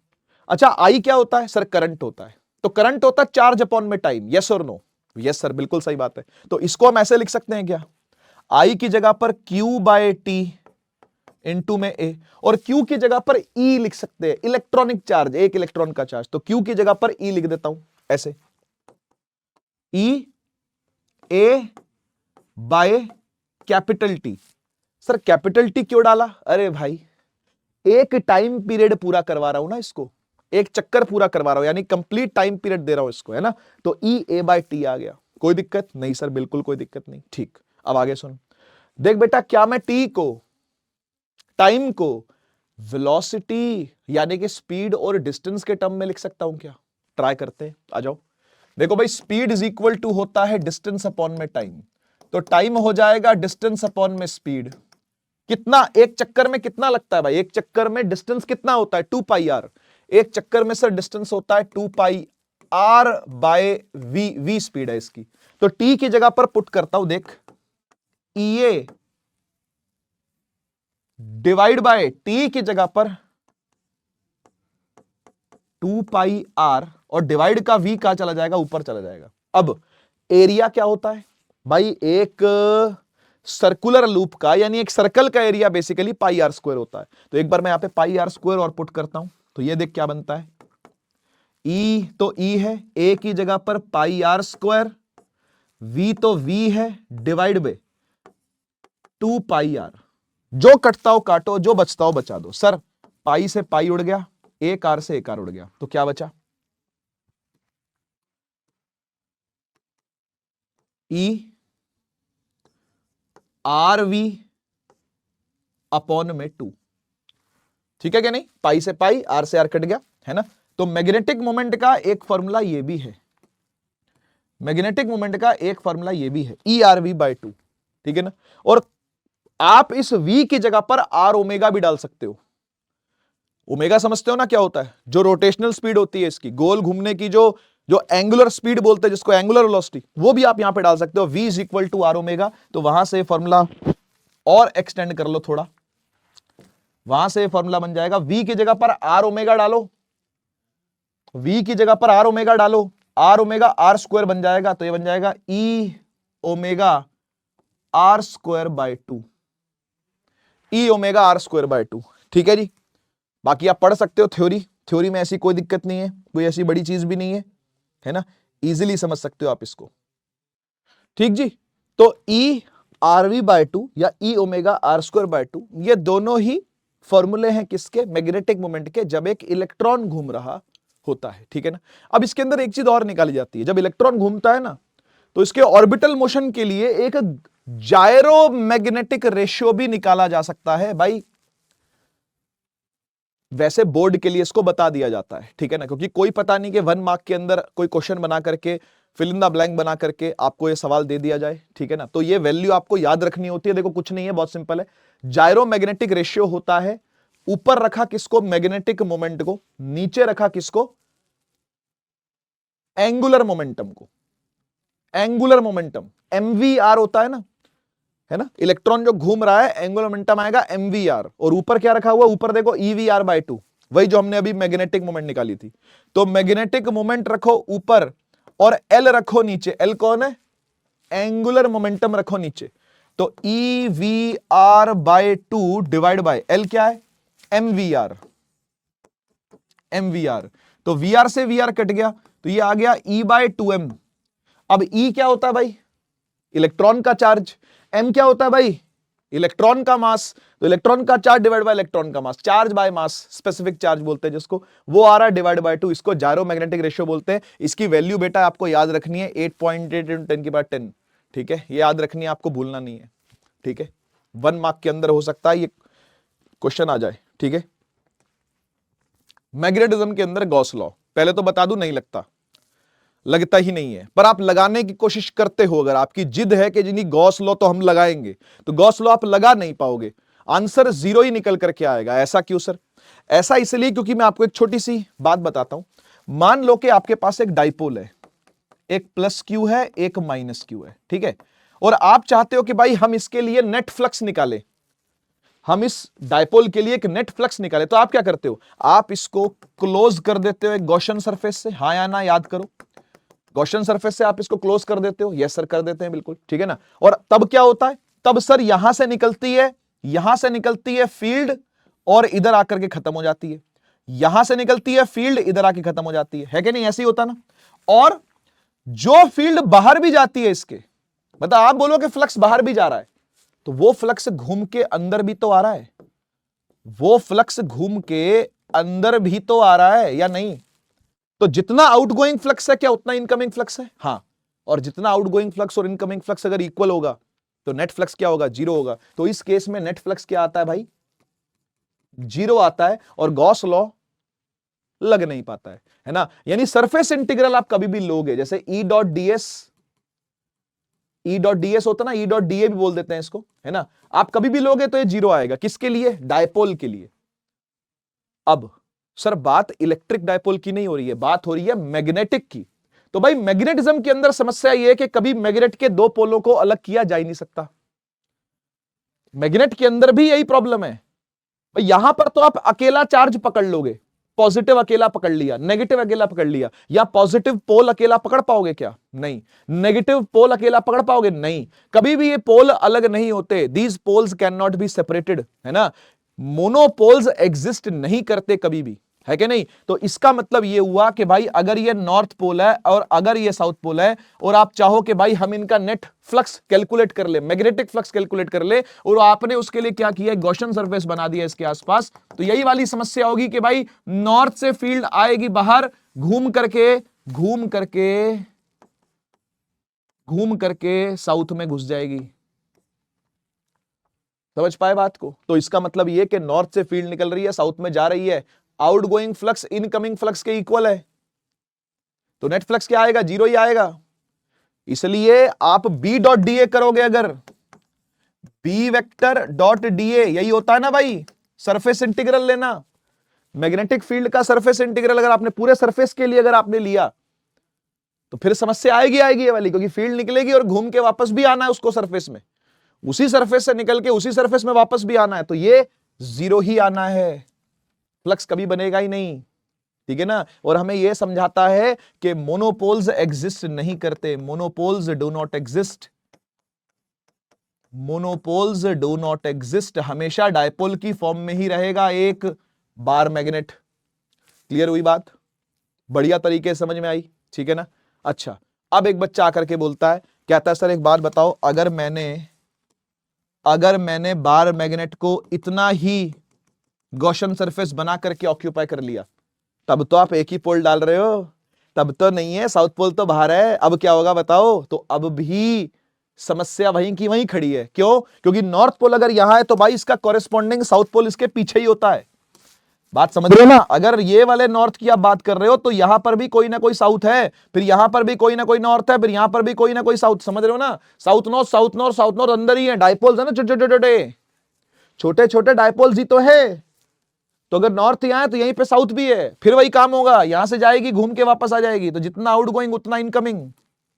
अच्छा I क्या होता है सर, करंट होता है, तो करंट होता है चार्ज अपॉन में टाइम, यस और नो, यस सर बिल्कुल सही बात है। तो इसको हम ऐसे लिख सकते हैं क्या, I की जगह पर Q/T इनटू में A, और Q की जगह पर E लिख सकते हैं, इलेक्ट्रॉनिक चार्ज, एक इलेक्ट्रॉन का चार्ज, तो Q की जगह पर E लिख देता हूं ऐसे, E/A/T। सर कैपिटल T क्यों डाला, अरे भाई एक टाइम पीरियड पूरा करवा रहा हूं ना इसको, एक चक्कर पूरा करवा रहा हूं, यानी कंप्लीट टाइम पीरियड दे रहा हूं इसको, है ना। तो EA/T आ गया, कोई दिक्कत नहीं सर, बिल्कुल कोई दिक्कत नहीं, ठीक। अब आगे सुन, देख बेटा, क्या मैं T को, टाइम को वेलोसिटी यानी कि स्पीड और डिस्टेंस के टर्म में लिख सकता हूं क्या, ट्राई करते हैं, आ जाओ। देखो भाई स्पीड इज इक्वल टू होता है डिस्टेंस अपॉन में टाइम, तो टाइम हो जाएगा डिस्टेंस अपॉन में स्पीड, कितना एक चक्कर में कितना लगता है भाई, एक चक्कर में डिस्टेंस कितना होता है 2πr, एक चक्कर में सर डिस्टेंस होता है 2π R by V, V speed है इसकी। तो टी की जगह पर पुट करता हूं, देख EA डिवाइड बाय टी की जगह पर 2 पाई आर, और डिवाइड का वी कहां चला जाएगा, ऊपर चला जाएगा। अब एरिया क्या होता है भाई, एक सर्कुलर लूप का यानी एक सर्कल का area basically pi R square होता है। तो एक बार मैं यहां पे पाई आर स्क्वायर और पुट करता हूं, तो ये देख क्या बनता है, ई तो ई है, ए की जगह पर पाई आर स्क्वायर, वी तो वी है, डिवाइड बाय 2 पाई आर। जो कटता हो काटो, जो बचता हो बचा दो। सर पाई से पाई उड़ गया, एक आर से एक आर उड़ गया, तो क्या बचा, ई आर वी अपॉन में 2। ठीक है क्या नहीं, पाई से पाई, आर से आर कट गया, है ना। तो मैग्नेटिक मोमेंट का एक फॉर्मूला ये भी है, मैग्नेटिक मोमेंट का एक फॉर्मूला ये भी है, ई आर वी बाय 2। ठीक है ना। और आप इस v की जगह पर आर ओमेगा भी डाल सकते हो। ओमेगा समझते हो ना क्या होता है, जो रोटेशनल स्पीड होती है इसकी, गोल घूमने की, जो जो एंगुलर स्पीड बोलते हैं जिसको, एंगुलर वेलोसिटी, वो भी आप यहां पे डाल सकते हो, v is equal to R omega. तो वहां से फॉर्मूला और एक्सटेंड कर लो थोड़ा, वहां से फॉर्मूला बन जाएगा, v की जगह पर आर ओमेगा डालो, v की जगह पर आर ओमेगा डालो, आर ओमेगा आर स्क्वायर बन जाएगा, तो ये बन जाएगा E omega R square by 2, E omega R square by 2। ठीक है जी। बाकी आप पढ़ सकते हो थ्योरी, थ्योरी में ऐसी कोई दिक्कत नहीं है, कोई ऐसी बड़ी चीज भी नहीं है ना, इजीली समझ सकते हो आप इसको। ठीक जी। तो ई आर वी बाय 2 या E omega R square by 2, ये दोनों ही फॉर्मूले हैं किसके, मैग्नेटिक मोमेंट के, जब एक इलेक्ट्रॉन घूम रहा होता है। ठीक है ना। अब इसके अंदर एक चीज और निकाली जाती है, जब इलेक्ट्रॉन घूमता है ना, तो इसके ऑर्बिटल मोशन के लिए एक जायरो मैग्नेटिक रेशियो भी निकाला जा सकता है भाई। वैसे बोर्ड के लिए इसको बता दिया जाता है, ठीक है ना, क्योंकि कोई पता नहीं कि 1 मार्क के अंदर कोई क्वेश्चन बना करके, फिल इन द ब्लैंक बना करके आपको ये सवाल दे दिया जाए। ठीक है ना। तो ये वैल्यू आपको याद रखनी होती है। देखो कुछ नहीं है, बहुत सिंपल है, जायरो मैग्नेटिक रेशियो होता है, ऊपर रखा किसको, मैग्नेटिक मोमेंट को, नीचे रखा किसको, एंगुलर मोमेंटम को। एंगुलर मोमेंटम एमवीआर होता है ना, इलेक्ट्रॉन जो घूम रहा है, एंगुलर मोमेंटम आएगा एमवीआर, और ऊपर क्या रखा हुआ, ऊपर देखो ईवीआर बाय 2, वही जो हमने अभी मैग्नेटिक मोमेंट निकाली थी। तो मैग्नेटिक मोमेंट रखो ऊपर और एल रखो नीचे। एल कौन है, एंगुलर मोमेंटम रखो नीचे। तो EVR bye 2 divide by L क्या है, एमवीआर, एमवीआर। तो वीआर से वीआर कट गया, तो ये आ गया ई बाय 2m। अब ई क्या होता है भाई, इलेक्ट्रॉन का चार्ज, m क्या होता है भाई, इलेक्ट्रॉन का मास। तो इलेक्ट्रॉन का चार्ज डिवाइड बाय इलेक्ट्रॉन का mass, charge by mass, specific charge बोलते हैं जिसको, वो आ रहा है डिवाइड बाय 2। इसको जायरो मैग्नेटिक रेशियो बोलते हैं। इसकी वैल्यू बेटा आपको याद रखनी है 8.8 × 10⁻10। ठीक है, ये याद रखनी है, आपको भूलना नहीं है। ठीक है, 1 मार्क के अंदर हो सकता है ये क्वेश्चन आ जाए। ठीक है, मैग्नेटिज्म के अंदर गॉस लॉ, पहले तो बता दूं नहीं लगता ही नहीं है, पर आप लगाने की कोशिश करते हो। अगर आपकी जिद है कि जी गॉस लॉ तो हम लगाएंगे, तो गॉस लॉ आप लगा नहीं पाओगे, आंसर 0 ही निकल करके आएगा। ऐसा क्यों सर? ऐसा इसलिए क्योंकि मैं आपको एक छोटी सी बात बताता हूं। मान लो कि आपके पास एक डाइपोल है, एक प्लस क्यू है, एक माइनस क्यू है। ठीक है, और आप चाहते हो कि भाई हम इसके लिए नेट फ्लक्स निकालें, हम इस डाइपोल के लिए एक नेट फ्लक्स निकाले। तो आप क्या करते हो, आप इसको क्लोज कर देते हो एक गॉसियन सरफेस से, हाँ या ना याद करो, गॉसियन सरफेस से आप इसको क्लोज कर देते हो। यस सर कर देते हैं, बिल्कुल ठीक है ना। और तब क्या होता है, तब सर यहां से निकलती है फील्ड, और इधर आकर के खत्म हो जाती है। यहां से निकलती है फील्ड, इधर आके खत्म हो जाती है कि नहीं, ऐसे ही होता ना। और जो फील्ड बाहर भी जाती है इसके, मतलब आप बोलो कि फ्लक्स बाहर भी जा रहा है, तो वो फ्लक्स घूम के अंदर भी तो आ रहा है, वो फ्लक्स घूम के अंदर भी तो आ रहा है या नहीं। तो जितना आउटगोइंग फ्लक्स है क्या, उतना इनकमिंग फ्लक्स है, हाँ। और जितना आउटगोइंग फ्लक्स और इनकमिंग फ्लक्स अगर इक्वल होगा, तो नेट फ्लक्स क्या होगा, 0 होगा। तो इस केस में नेट फ्लक्स क्या आता है भाई, 0 आता है, और गॉस लॉ लग नहीं पाता है ना। यानी सरफेस इंटीग्रल आप कभी भी लोगे, जैसे ई डॉट ds होता ना, ई डॉट da भी बोल देते हैं इसको, है ना। आप कभी भी लोगे तो ये 0 आएगा, किसके लिए, डायपोल के लिए। अब सर बात इलेक्ट्रिक डायपोल की नहीं हो रही है, बात हो रही है मैग्नेटिक की। तो भाई मैग्नेटिज्म के अंदर समस्या यह है कि कभी मैग्नेट के दो पोलों को अलग किया जा ही नहीं सकता। मैग्नेट के अंदर भी यही प्रॉब्लम है। भाई यहां पर तो आप अकेला चार्ज पकड़ लोगे, पॉजिटिव अकेला पकड़ लिया, नेगेटिव अकेला पकड़ लिया, या पॉजिटिव पोल अकेला पकड़ पाओगे क्या? नहीं। नेगेटिव पोल अकेला पकड़ पाओगे? नहीं। कभी भी ये पोल अलग नहीं होते। These poles can not be separated, है ना। मोनोपोल्स एग्जिस्ट नहीं करते कभी भी, है कि नहीं। तो इसका मतलब ये हुआ कि भाई अगर ये नॉर्थ पोल है और अगर ये साउथ पोल है और आप चाहो कि भाई हम इनका नेट फ्लक्स कैलकुलेट कर ले, मैग्नेटिक फ्लक्स कैलकुलेट कर ले, और आपने उसके लिए क्या किया, गॉसियन सरफेस बना दिया इसके आसपास, तो यही वाली समस्या होगी कि भाई नॉर्थ से फील्ड आएगी बाहर, घूम करके साउथ में घुस जाएगी। समझ पाए बात को? तो इसका मतलब ये कि नॉर्थ से फील्ड निकल रही है, साउथ में जा रही है, आउटगोइंग फ्लक्स इनकमिंग फ्लक्स के इक्वल है, तो नेट फ्लक्स क्या आएगा? जीरो ही आएगा। इसलिए आप बी डॉट डी ए करोगे, अगर B vector dot D A, यही होता है ना भाई, सरफेस इंटीग्रल लेना। मैग्नेटिक फील्ड का सरफेस इंटीग्रल अगर आपने पूरे सरफेस के लिए अगर आपने लिया तो फिर समस्या आएगी ये वाली, क्योंकि फील्ड निकलेगी और घूम के वापस भी आना है उसको सरफेस में, उसी सरफेस से निकल के उसी सरफेस में वापस भी आना है, तो ये जीरो ही आना है, फ्लक्स कभी बनेगा ही नहीं, ठीक है ना। और हमें यह समझाता है कि मोनोपोल्स एग्जिस्ट नहीं करते, monopoles do not exist, monopoles do not exist, हमेशा डायपोल की फॉर्म में ही रहेगा एक बार मैग्नेट। क्लियर हुई बात? बढ़िया तरीके से समझ में आई, ठीक है ना। अच्छा, अब एक बच्चा आकर के बोलता है, कहता है सर एक बात बताओ, अगर मैंने बार मैग्नेट को इतना ही गॉसियन सरफेस बना करके ऑक्यूपाई कर लिया, तब तो आप एक ही पोल डाल रहे हो, तब तो नहीं है, साउथ पोल तो बाहर है, अब क्या होगा बताओ? तो अब भी समस्या वहीं की वहीं खड़ी है। क्यों? क्योंकि नॉर्थ पोल अगर यहां है तो भाई इसका कॉरेस्पॉन्डिंग साउथ पोल इसके पीछे ही होता है। बात समझ रहे हो ना? अगर ये वाले नॉर्थ की आप बात कर रहे हो तो यहां पर भी कोई ना कोई साउथ है, फिर यहां पर भी कोई ना कोई नॉर्थ है, फिर यहां पर भी कोई ना कोई साउथ, समझ रहे हो ना। South north south north south north अंदर ही है, डायपोल्स है ना, छोटे छोटे डायपोल्स ही तो है। तो अगर नॉर्थ यहां है तो यहीं पे साउथ भी है, फिर वही काम होगा, यहां से जाएगी घूम के वापस आ जाएगी, तो जितना आउट गोइंग उतना इनकमिंग,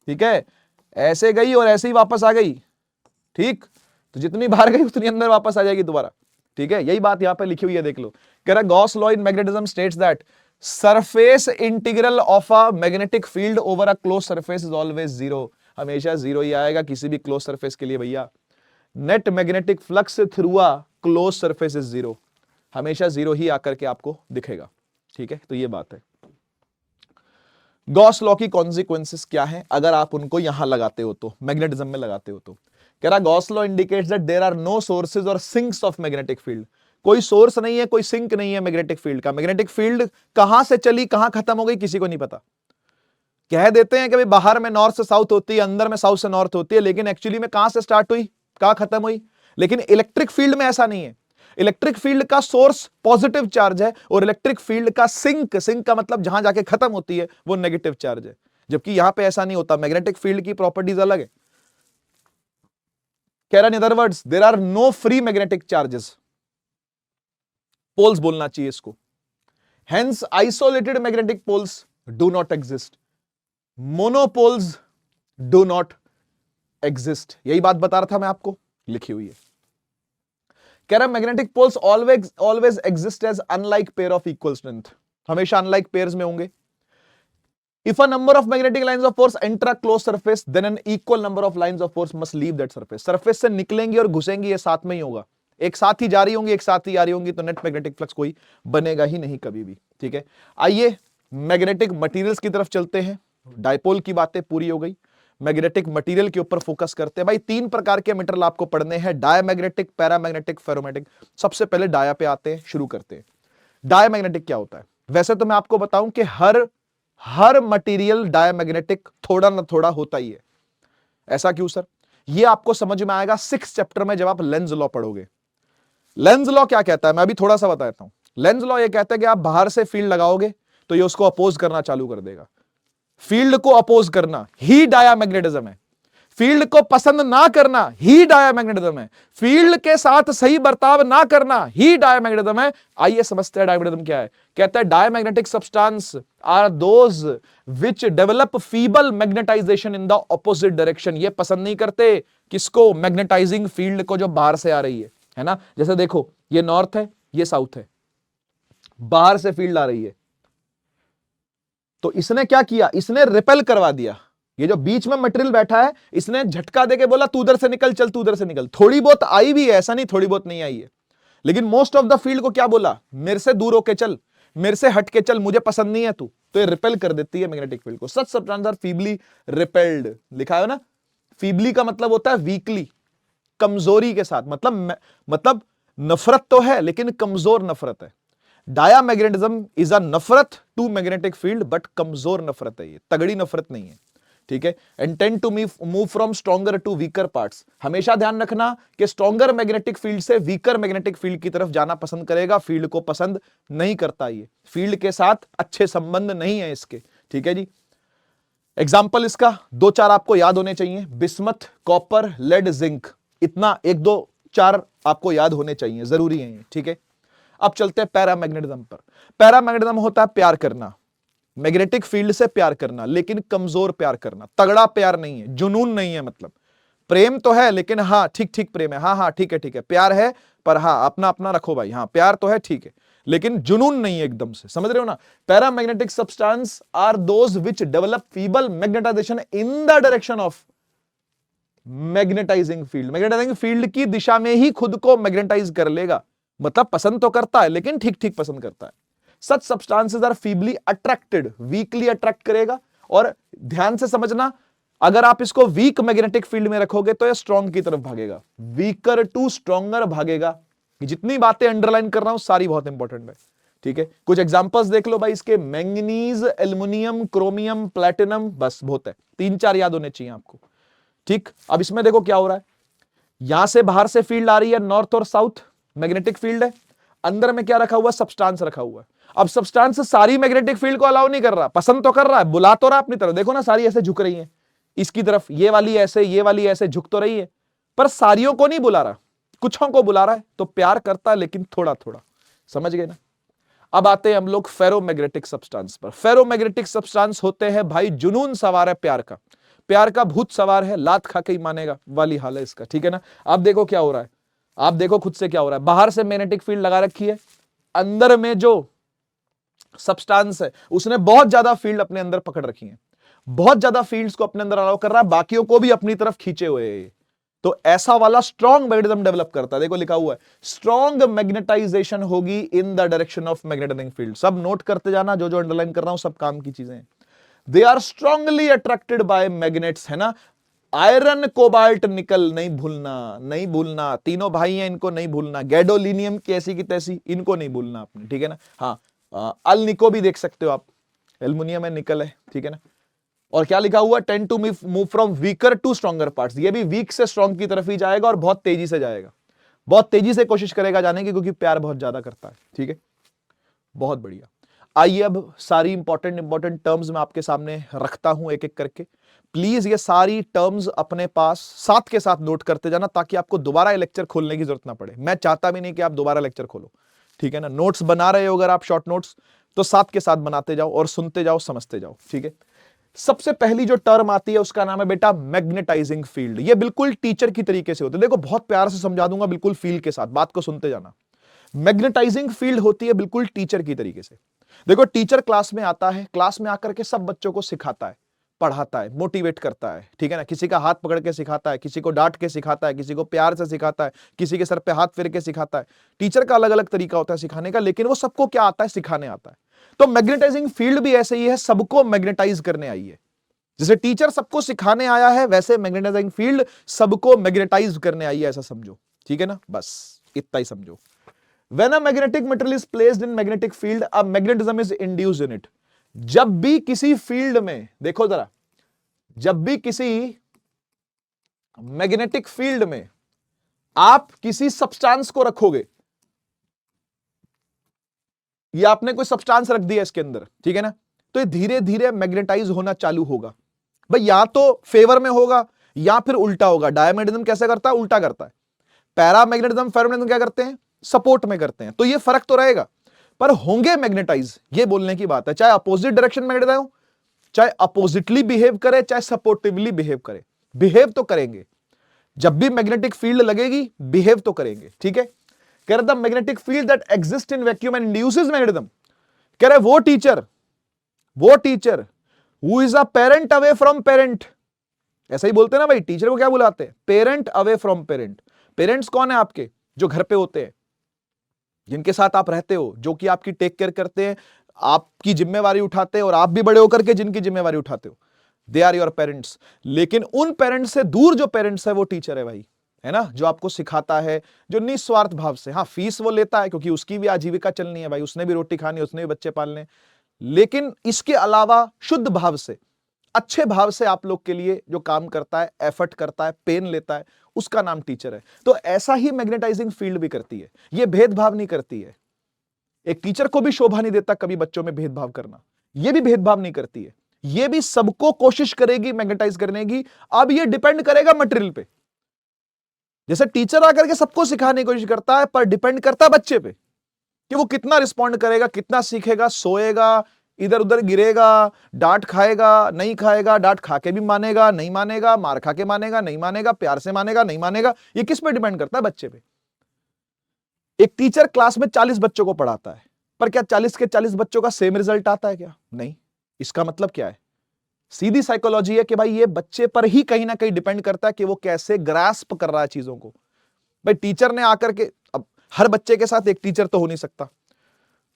ठीक है। ऐसे गई और ऐसे ही वापस आ गई, ठीक, तो जितनी बाहर गई उतनी अंदर वापस आ जाएगी दोबारा, ठीक है। यही बात यहां पे लिखी हुई है, देख लो। कह रहा Gauss law in magnetism states that surface integral of a magnetic field over a close surface is always zero, हमेशा जीरो ही आएगा किसी भी क्लोज सरफेस के लिए भैया। Net magnetic flux through a close surface is zero, हमेशा जीरो ही आकर के आपको दिखेगा, ठीक है। तो ये बात है। गॉस लॉ की कॉन्सिक्वेंसेस क्या है अगर आप उनको यहां लगाते हो, तो मैग्नेटिज्म में लगाते हो तो। कह रहा Gauss law indicates that there are no sources और सिंक्स ऑफ मैग्नेटिक फील्ड, कोई सोर्स नहीं है, कोई सिंक नहीं है मैग्नेटिक फील्ड का। मैग्नेटिक फील्ड कहां से चली कहां खत्म हो गई किसी को नहीं पता। कह देते हैं कि भाई बाहर में नॉर्थ से साउथ होती है, अंदर में साउथ से नॉर्थ होती है, लेकिन एक्चुअली में कहां से स्टार्ट हुई कहां खत्म हुई। लेकिन इलेक्ट्रिक फील्ड में ऐसा नहीं है। इलेक्ट्रिक फील्ड का सोर्स पॉजिटिव चार्ज है और इलेक्ट्रिक फील्ड का सिंक का मतलब जहां जाके खत्म होती है वो नेगेटिव चार्ज है, जबकि यहां पे ऐसा नहीं होता। मैग्नेटिक फील्ड की प्रॉपर्टीज अलग है। कह रहा in other words there are no free magnetic charges, poles बोलना चाहिए इसको। Hence isolated magnetic poles do not exist, monopoles do not exist. यही बात बता रहा था मैं आपको, लिखी हुई है। कह रहा magnetic poles always exist as unlike pair of equal strength, हमेशा अनलाइक पेयर्स में होंगे। If a number of magnetic lines of force enter a close surface then an equal number of lines of force must leave that surface, surface से निकलेंगी और घुसेंगी ये साथ में ही होगा, एक साथ ही जा रही होंगी एक साथ ही आ रही होंगी, तो नेट मैग्नेटिक फ्लक्स कोई बनेगा ही नहीं कभी भी, ठीक है। आइए मैग्नेटिक मटेरियल्स की तरफ चलते हैं। डायपोल की बातें पूरी हो गई, मैग्नेटिक मटेरियल के ऊपर फोकस करते हैं। भाई तीन प्रकार के मेटेरियल आपको पढ़ने हैं, डायमैग्नेटिक, पैरामैग्नेटिक, फेरोमैग्नेटिक। सबसे पहले डाया पे आते हैं, शुरू करते हैं। डायमैग्नेटिक क्या होता है? वैसे तो मैं आपको बताऊं कि हर मटेरियल डायमैग्नेटिक थोड़ा ना थोड़ा होता ही है। ऐसा क्यों सर? ये आपको समझ में आएगा 6th चैप्टर में जब आप लेंज लॉ पढ़ोगे। लेंज लॉ क्या कहता है मैं अभी थोड़ा सा बताता हूं। लेंज लॉ ये कहता है कि आप बाहर से फील्ड लगाओगे तो ये उसको अपोज करना चालू कर देगा। फील्ड को अपोज करना ही डायामैग्नेटिज्म है। फील्ड को पसंद ना करना ही डायमैग्नेटिज्म है, फील्ड के साथ सही बर्ताव ना करना ही डायमैग्नेटिज्म है। आइए समझते हैं डायमैग्नेटिज्म क्या है। कहता है diamagnetic substance are those which develop feeble magnetization in the opposite direction. ये पसंद नहीं करते किसको? मैग्नेटाइजिंग फील्ड को जो बाहर से आ रही है ना। जैसे देखो ये नॉर्थ है, ये साउथ है, बाहर से फील्ड आ रही है, तो इसने क्या किया? इसने रिपेल करवा दिया। ये जो बीच में मटेरियल बैठा है, इसने झटका देके बोला तू उधर से निकल, चल तू उधर से निकल। थोड़ी बहुत आई भी है, ऐसा नहीं थोड़ी बहुत नहीं आई है, लेकिन मोस्ट ऑफ द फील्ड को क्या बोला? मेरे से दूर होके चल, मेरे से हट के चल, मुझे पसंद नहीं है तू। तो ये रिपेल कर देती है मैग्नेटिक फील्ड को। सच सब्सटेंस आर फीबली रिपेल्ड, लिखा है ना। फीबली का मतलब होता है वीकली, कमजोरी के साथ, मतलब नफरत तो है लेकिन कमजोर नफरत है। डायामैग्नेटिज्म इज अ नफरत टू मैग्नेटिक फील्ड, बट कमजोर नफरत है, ये तगड़ी नफरत नहीं है, ठीक है। And tend to move from stronger to weaker parts. हमेशा ध्यान रखना कि स्ट्रॉन्गर मैग्नेटिक फील्ड से वीकर मैग्नेटिक फील्ड की तरफ जाना पसंद करेगा। फील्ड को पसंद नहीं करता, ये फील्ड के साथ अच्छे संबंध नहीं है इसके, ठीक है जी। एग्जाम्पल इसका 2-4 आपको याद होने चाहिए। बिस्मथ, कॉपर, लेड, जिंक, इतना 1-2-4 आपको याद होने चाहिए, जरूरी है ये, ठीक है। अब चलते हैं पैरामैग्नेटिज्म पर। पैरामैग्नेटिज्म होता है प्यार करना, मैग्नेटिक फील्ड से प्यार करना, लेकिन कमजोर प्यार करना, तगड़ा प्यार नहीं है, जुनून नहीं है। मतलब प्रेम तो है लेकिन हाँ ठीक ठीक प्रेम है, हाँ हाँ ठीक है प्यार है, पर हाँ अपना अपना रखो भाई, हाँ प्यार तो है ठीक है, लेकिन जुनून नहीं है एकदम से, समझ रहे हो ना। Paramagnetic substance are those which develop feeble magnetization in the direction of magnetizing field. Magnetizing field की दिशा में ही खुद को मैग्नेटाइज कर लेगा, मतलब पसंद तो करता है लेकिन ठीक ठीक पसंद करता है। Such substances are feebly attracted, weakly attract करेगा। और ध्यान से समझना, अगर आप इसको वीक मैग्नेटिक फील्ड में रखोगे तो ये स्ट्रॉन्ग की तरफ भागेगा, वीकर टू स्ट्रॉन्गर भागेगा। जितनी बातें अंडरलाइन कर रहा हूं सारी बहुत इंपॉर्टेंट है, ठीक है। कुछ एग्जांपल्स देख लो भाई इसके, मैंगनीज, एल्युमिनियम, क्रोमियम, प्लैटिनम, बस बहुत है, 3-4 याद होने चाहिए आपको, ठीक। अब इसमें देखो क्या हो रहा है, यहां से बाहर से फील्ड आ रही है, नॉर्थ और साउथ मैग्नेटिक फील्ड है, अंदर में क्या रखा हुआ? सब्सटेंस रखा हुआ है। अब सब्सटेंस सारी मैग्नेटिक फील्ड को अलाउ नहीं कर रहा, पसंद तो कर रहा है, बुला तो रहा अपनी तरफ, देखो ना सारी ऐसे झुक रही है इसकी तरफ, ये वाली ऐसे, ये वाली ऐसे झुक तो रही है, पर सारियों को नहीं बुला रहा, कुछों को बुला रहा है। तो प्यार करता है लेकिन थोड़ा थोड़ा, समझ गए ना। अब आते हैं हम लोग फेरोमैग्नेटिक सब्सटेंस पर। फेरोमैग्नेटिक सब्सटेंस होते हैं भाई जुनून सवार है प्यार का, प्यार का भूत सवार है, लात खा के ही मानेगा वाली हाल है इसका, ठीक है ना। अब देखो क्या हो रहा है, आप देखो खुद से क्या हो रहा है। बाहर से मैग्नेटिक फील्ड लगा रखी है, अंदर में जो सब्सटेंस है उसने बहुत ज्यादा फील्ड अपने अंदर पकड़ रखी है, बहुत ज्यादा फील्ड्स को अपने अंदर अलाउ कर रहा है, बाकियों को भी अपनी तरफ खींचे हुए है। तो ऐसा वाला स्ट्रॉन्ग मैग्नेटिज्म डेवलप करता है। देखो लिखा हुआ है स्ट्रॉन्ग मैग्नेटाइजेशन होगी in the direction of magnetizing field. सब नोट करते जाना, जो जो अंडरलाइन कर रहा हूं सब काम की चीजें। They are strongly attracted by magnets, है ना। आयरन, कोबाल्ट, निकल, नहीं भूलना, नहीं भूलना, तीनों भाई हैं इनको नहीं भूलना। गैडोलिनियम की ऐसी की तैसी, इनको नहीं भूलना आपने, ठीक है ना। हाँ अल निको भी देख सकते हो आप, एल्युमिनियम है, निकल है, ठीक है ना। और क्या लिखा हुआ? Tend to move from weaker to stronger parts. ये भी वीक से स्ट्रॉन्ग की तरफ ही जाएगा और बहुत तेजी से जाएगा, बहुत तेजी से कोशिश करेगा जाने की, क्योंकि प्यार बहुत ज्यादा करता है, ठीक है। बहुत बढ़िया। आइए अब सारी इंपॉर्टेंट टर्म्स मैं आपके सामने रखता हूं एक एक करके। प्लीज ये सारी टर्म्स अपने पास साथ के साथ नोट करते जाना, ताकि आपको दोबारा लेक्चर खोलने की जरूरत ना पड़े। मैं चाहता भी नहीं कि आप दोबारा लेक्चर खोलो, ठीक है ना। नोट्स बना रहे हो अगर आप शॉर्ट नोट्स, तो साथ के साथ बनाते जाओ और सुनते जाओ, समझते जाओ, ठीक है। सबसे पहली जो टर्म आती है उसका नाम है बेटा मैग्नेटाइजिंग फील्ड। ये बिल्कुल टीचर की तरीके से होते हैं, देखो बहुत प्यार से समझा दूंगा, बिल्कुल फील के साथ, बात को सुनते जाना। मैग्नेटाइजिंग फील्ड होती है बिल्कुल टीचर की तरीके से। देखो टीचर क्लास में आता है, क्लास में आकर के सब बच्चों को सिखाता है, पढ़ाता है, मोटिवेट करता है, ठीक है ना। किसी का हाथ पकड़ के सिखाता है, किसी को डांट के सिखाता है, किसी को प्यार से सिखाता है, किसी के सर पे हाथ फेर के सिखाता है। टीचर का अलग अलग तरीका होता है सिखाने का, लेकिन वो सबको क्या आता है? सिखाने आता है। तो मैग्नेटाइजिंग फील्ड भी ऐसे ही है, सबको मैग्नेटाइज करने आई है। जैसे टीचर सबको सिखाने आया है, वैसे मैग्नेटाइजिंग फील्ड सबको मैग्नेटाइज करने आई है, ऐसा समझो, ठीक है ना। बस इतना ही समझो। When a magnetic material is placed in magnetic field, a magnetism is induced in it. जब भी किसी फील्ड में, देखो जरा, जब भी किसी मैग्नेटिक फील्ड में आप किसी सब्सटेंस को रखोगे, या आपने कोई सब्सटेंस रख दिया इसके अंदर, ठीक है ना, तो ये धीरे धीरे मैग्नेटाइज होना चालू होगा। भाई या तो फेवर में होगा या फिर उल्टा होगा। डायमैग्नेटिज्म कैसे करता है? उल्टा करता है। पैरामैग्नेटिज्म फेरोमैग्नेटिज्म क्या करते हैं? सपोर्ट में करते हैं। तो ये फर्क तो रहेगा, पर होंगे मैग्नेटाइज, ये बोलने की बात है। चाहे अपोजिट डायरेक्शन मैग्नेटाइज हो, चाहे अपोजिटली बिहेव करे, चाहे सपोर्टिवली बिहेव करे, बिहेव तो करेंगे। जब भी मैग्नेटिक फील्ड लगेगी बिहेव तो करेंगे। ठीक है, कह रहे the magnetic field that exist in vacuum and induces magnetism, कह रहे वो teacher who is a parent away from parent, ऐसा ही बोलते हैं ना भाई, टीचर को क्या बुलाते हैं? Parent away from parent. Parents कौन है आपके? जो घर पे होते हैं, जिनके साथ आप रहते हो, जो कि आपकी टेक केयर करते हैं, आपकी जिम्मेवारी उठाते हैं, और आप भी बड़े होकर के जिनकी जिम्मेवारी उठाते हो, दे आर योर पेरेंट्स। लेकिन उन पेरेंट्स से दूर जो पेरेंट्स है वो टीचर है भाई, है ना, जो आपको सिखाता है, जो निस्वार्थ भाव से, हाँ फीस वो लेता है क्योंकि उसकी भी आजीविका चलनी है भाई, उसने भी रोटी खानी, उसने भी बच्चे पालने, लेकिन इसके अलावा शुद्ध भाव से, अच्छे भाव से आप लोग के लिए जो काम करता है, एफर्ट करता है, पेन लेता है, उसका नाम टीचर है। तो ऐसा ही मैग्नेटाइजिंग फील्ड भी करती है, ये भेदभाव नहीं करती है। एक टीचर को भी शोभा नहीं देता कभी बच्चों में भेदभाव करना, ये भी भेदभाव नहीं करती है, ये भी सबको कोशिश करेगी मैग्नेटाइज करने की। अब ये डिपेंड करेगा मटेरियल पे। जैसे टीचर आकर के सबको सिखाने की कोशिश करता है, पर डिपेंड करता है बच्चे पे कि वो कितना रिस्पॉन्ड करेगा, कितना सीखेगा, सोएगा, इधर उधर गिरेगा, डांट खाएगा, नहीं खाएगा, डांट खा के भी मानेगा, नहीं मानेगा, मार खा के मानेगा, नहीं मानेगा, प्यार से मानेगा, नहीं मानेगा, ये किस पे डिपेंड करता है? बच्चे पे। एक टीचर क्लास में 40 बच्चों को पढ़ाता है, पर क्या 40 के 40 बच्चों का सेम रिजल्ट आता है क्या? नहीं। इसका मतलब क्या है? सीधी साइकोलॉजी है कि भाई ये बच्चे पर ही कहीं ना कहीं डिपेंड करता है कि वो कैसे ग्रास्प कर रहा है चीजों को। भाई टीचर ने आकर के, अब हर बच्चे के साथ एक टीचर तो हो नहीं सकता,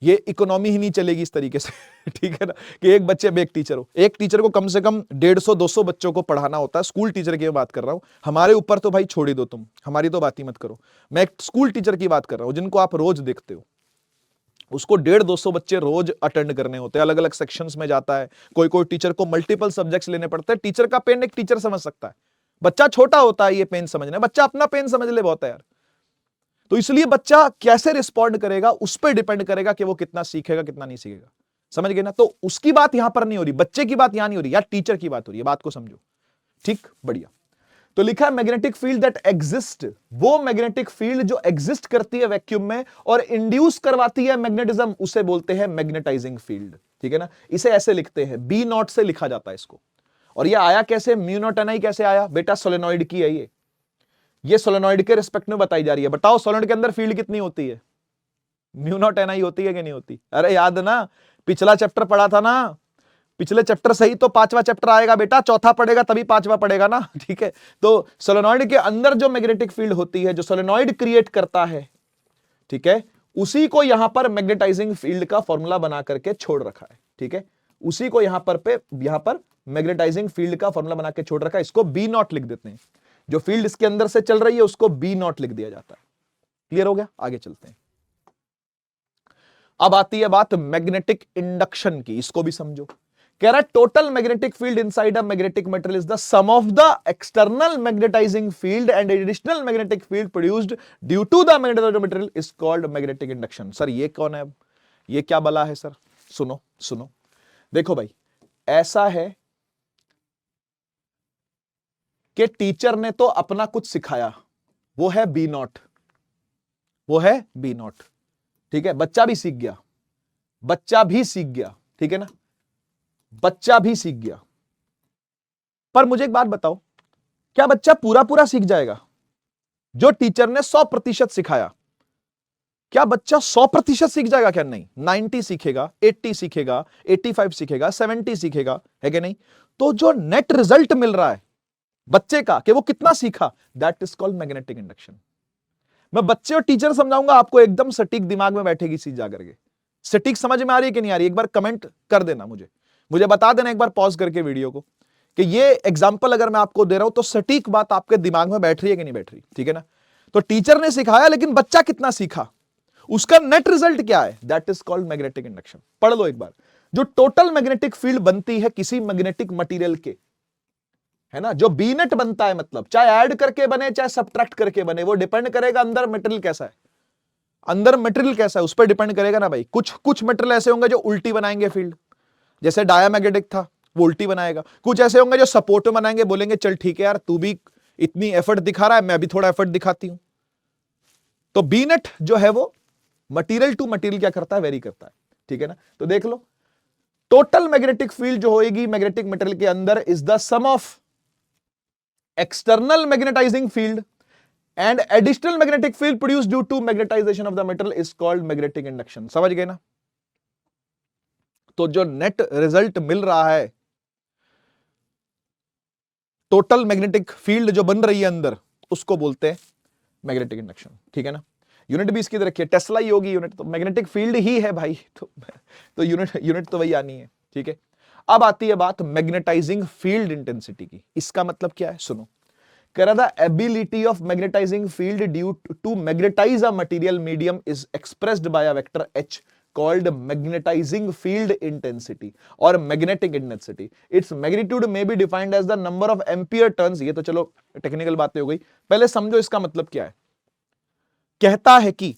ये इकोनॉमी ही नहीं चलेगी इस तरीके से ठीक है ना, कि एक बच्चे में एक टीचर हो। एक टीचर को कम से कम 150-200 बच्चों को पढ़ाना होता है। स्कूल टीचर की बात कर रहा हूं, हमारे ऊपर तो भाई छोड़ ही दो, तुम हमारी तो बात ही मत करो। मैं एक स्कूल टीचर की बात कर रहा हूं, जिनको आप रोज देखते हो, उसको 150-200 बच्चे रोज अटेंड करने होते हैं, अलग अलग सेक्शंस में जाता है। कोई कोई टीचर को मल्टीपल सब्जेक्ट्स लेने पड़ते हैं। टीचर का पेन एक टीचर समझ सकता है, बच्चा छोटा होता है ये पेन समझना, बच्चा अपना पेन समझ ले बहुत है यार। तो इसलिए बच्चा कैसे रिस्पॉन्ड करेगा उस पर डिपेंड करेगा कि वो कितना सीखेगा, कितना नहीं सीखेगा। समझ गए ना? तो उसकी बात यहां पर नहीं हो रही, बच्चे की बात यहां नहीं हो रही, यार टीचर की बात हो रही है। बात को समझो, ठीक, बढ़िया। तो लिखा है मैग्नेटिक फील्ड दैट एग्जिस्ट, वो मैग्नेटिक फील्ड जो एग्जिस्ट करती है वैक्यूम में और इंड्यूस करवाती है मैग्नेटिज्म, उसे बोलते हैं मैग्नेटाइजिंग फील्ड। ठीक है ना? इसे ऐसे लिखते हैं, बी नॉट से लिखा जाता है इसको। और ये आया कैसे? म्यू नॉट एन आई कैसे आया बेटा? सोलेनॉइड की है ये सोलेनॉइड के रिस्पेक्ट में बताई जा रही है। बताओ सोलेनॉइड के अंदर फील्ड कितनी होती है? म्यू नॉट एन आई होती है कि नहीं होती? अरे याद ना, पिछला चैप्टर पढ़ा था ना, पिछले चैप्टर सही तो पांचवा चैप्टर आएगा बेटा, चौथा पढ़ेगा तभी पांचवा पढ़ेगा ना। ठीक है, तो सोलेनॉइड के अंदर जो मैग्नेटिक फील्ड होती है, जो सोलेनॉइड क्रिएट करता है, ठीक है, उसी को यहां पर मैग्नेटाइजिंग फील्ड का फॉर्मूला बना करके छोड़ रखा है। ठीक है, उसी को यहां पर मैग्नेटाइजिंग फील्ड का फॉर्मूला बना के छोड़ रखा है। इसको बी नॉट लिख देते हैं, जो फील्ड इसके अंदर से चल रही है उसको बी नॉट लिख दिया जाता है। क्लियर हो गया? आगे चलते हैं। अब आती है बात मैग्नेटिक इंडक्शन की, इसको भी समझो। कह रहा है total magnetic field inside a magnetic material is the sum of the external magnetizing field and additional magnetic field produced due to the magnetizing material is called magnetic induction. Sir ये कौन है? अब ये क्या बला है सर? सुनो सुनो, देखो भाई, ऐसा है कि टीचर ने तो अपना कुछ सिखाया, वो है बी नॉट, वो है बी नॉट। ठीक है, बच्चा भी सीख गया, बच्चा भी सीख गया, ठीक है ना, बच्चा भी सीख गया। पर मुझे एक बात बताओ, क्या बच्चा पूरा पूरा सीख जाएगा? जो टीचर ने 100% सिखाया, क्या बच्चा 100% सीख जाएगा? क्या नहीं, 90 सीखेगा, 80 सीखेगा, 85 सीखेगा, 70 सीखेगा, है कि नहीं? तो जो नेट रिजल्ट मिल रहा है बच्चे का कि वो कितना सीखा, that is called magnetic induction. मैं बच्चे और टीचर समझाऊंगा आपको, एकदम सटीक दिमाग में बैठेगी चीज जाकर के। सटीक समझ में आ रही है कि नहीं आ रही? एक बार कमेंट कर देना, मुझे बता देना एक बार पॉज करके वीडियो को, कि ये एग्जांपल अगर मैं आपको दे रहा हूं तो सटीक बात आपके दिमाग में बैठ रही है कि नहीं बैठ रही। ठीक है ना? तो टीचर ने सिखाया, लेकिन बच्चा कितना सीखा, उसका नेट रिजल्ट क्या है, that is called magnetic induction. पढ़ लो एक बार। जो टोटल मैग्नेटिक फील्ड बनती है किसी मैग्नेटिक मटेरियल के, है ना, जो बी नेट बनता है, मतलब चाहे ऐड करके बने चाहे सब्ट्रैक्ट करके बने, वो डिपेंड करेगा अंदर मटेरियल कैसा है, अंदर मटेरियल कैसा है उस पर डिपेंड करेगा ना भाई। कुछ मटेरियल ऐसे होंगे जो उल्टी बनाएंगे फील्ड, जैसे डायामैग्नेटिक था, वोल्टी बनाएगा। कुछ ऐसे होंगे जो सपोर्ट में बनाएंगे, बोलेंगे चल ठीक है यार, तू भी इतनी एफर्ट दिखा रहा है, मैं भी थोड़ा एफर्ट दिखाती हूं। तो बी नेट जो है वो मटेरियल टू मटेरियल क्या करता है, वेरी करता है, ठीक है ना। तो देख लो, टोटल मैग्नेटिक फील्ड जो होगी मैग्नेटिक मटेरियल के अंदर is the sum of external magnetizing field and additional magnetic field produce due to magnetization of the metal is called magnetic induction. समझ गए ना। तो जो नेट रिजल्ट मिल रहा है, टोटल मैग्नेटिक फील्ड जो बन रही है अंदर, उसको बोलते हैं मैग्नेटिक इंडक्शन, ठीक है ना। यूनिट भी इसकी तरह रखिए, टेस्ला ही होगी यूनिट, तो मैग्नेटिक फील्ड ही है भाई, तो यूनिट तो वही आनी है, ठीक है। अब आती है बात मैग्नेटाइजिंग फील्ड इंटेंसिटी की। इसका मतलब क्या है, सुनो। कह रहा था ability of magnetizing field due to magnetize a material medium is expressed by a vector H called magnetizing field intensity और magnetic intensity. Its magnitude may be defined as the number of ampere turns. ये तो चलो टेक्निकल बातें हो गई, पहले समझो इसका मतलब क्या है। कहता है कि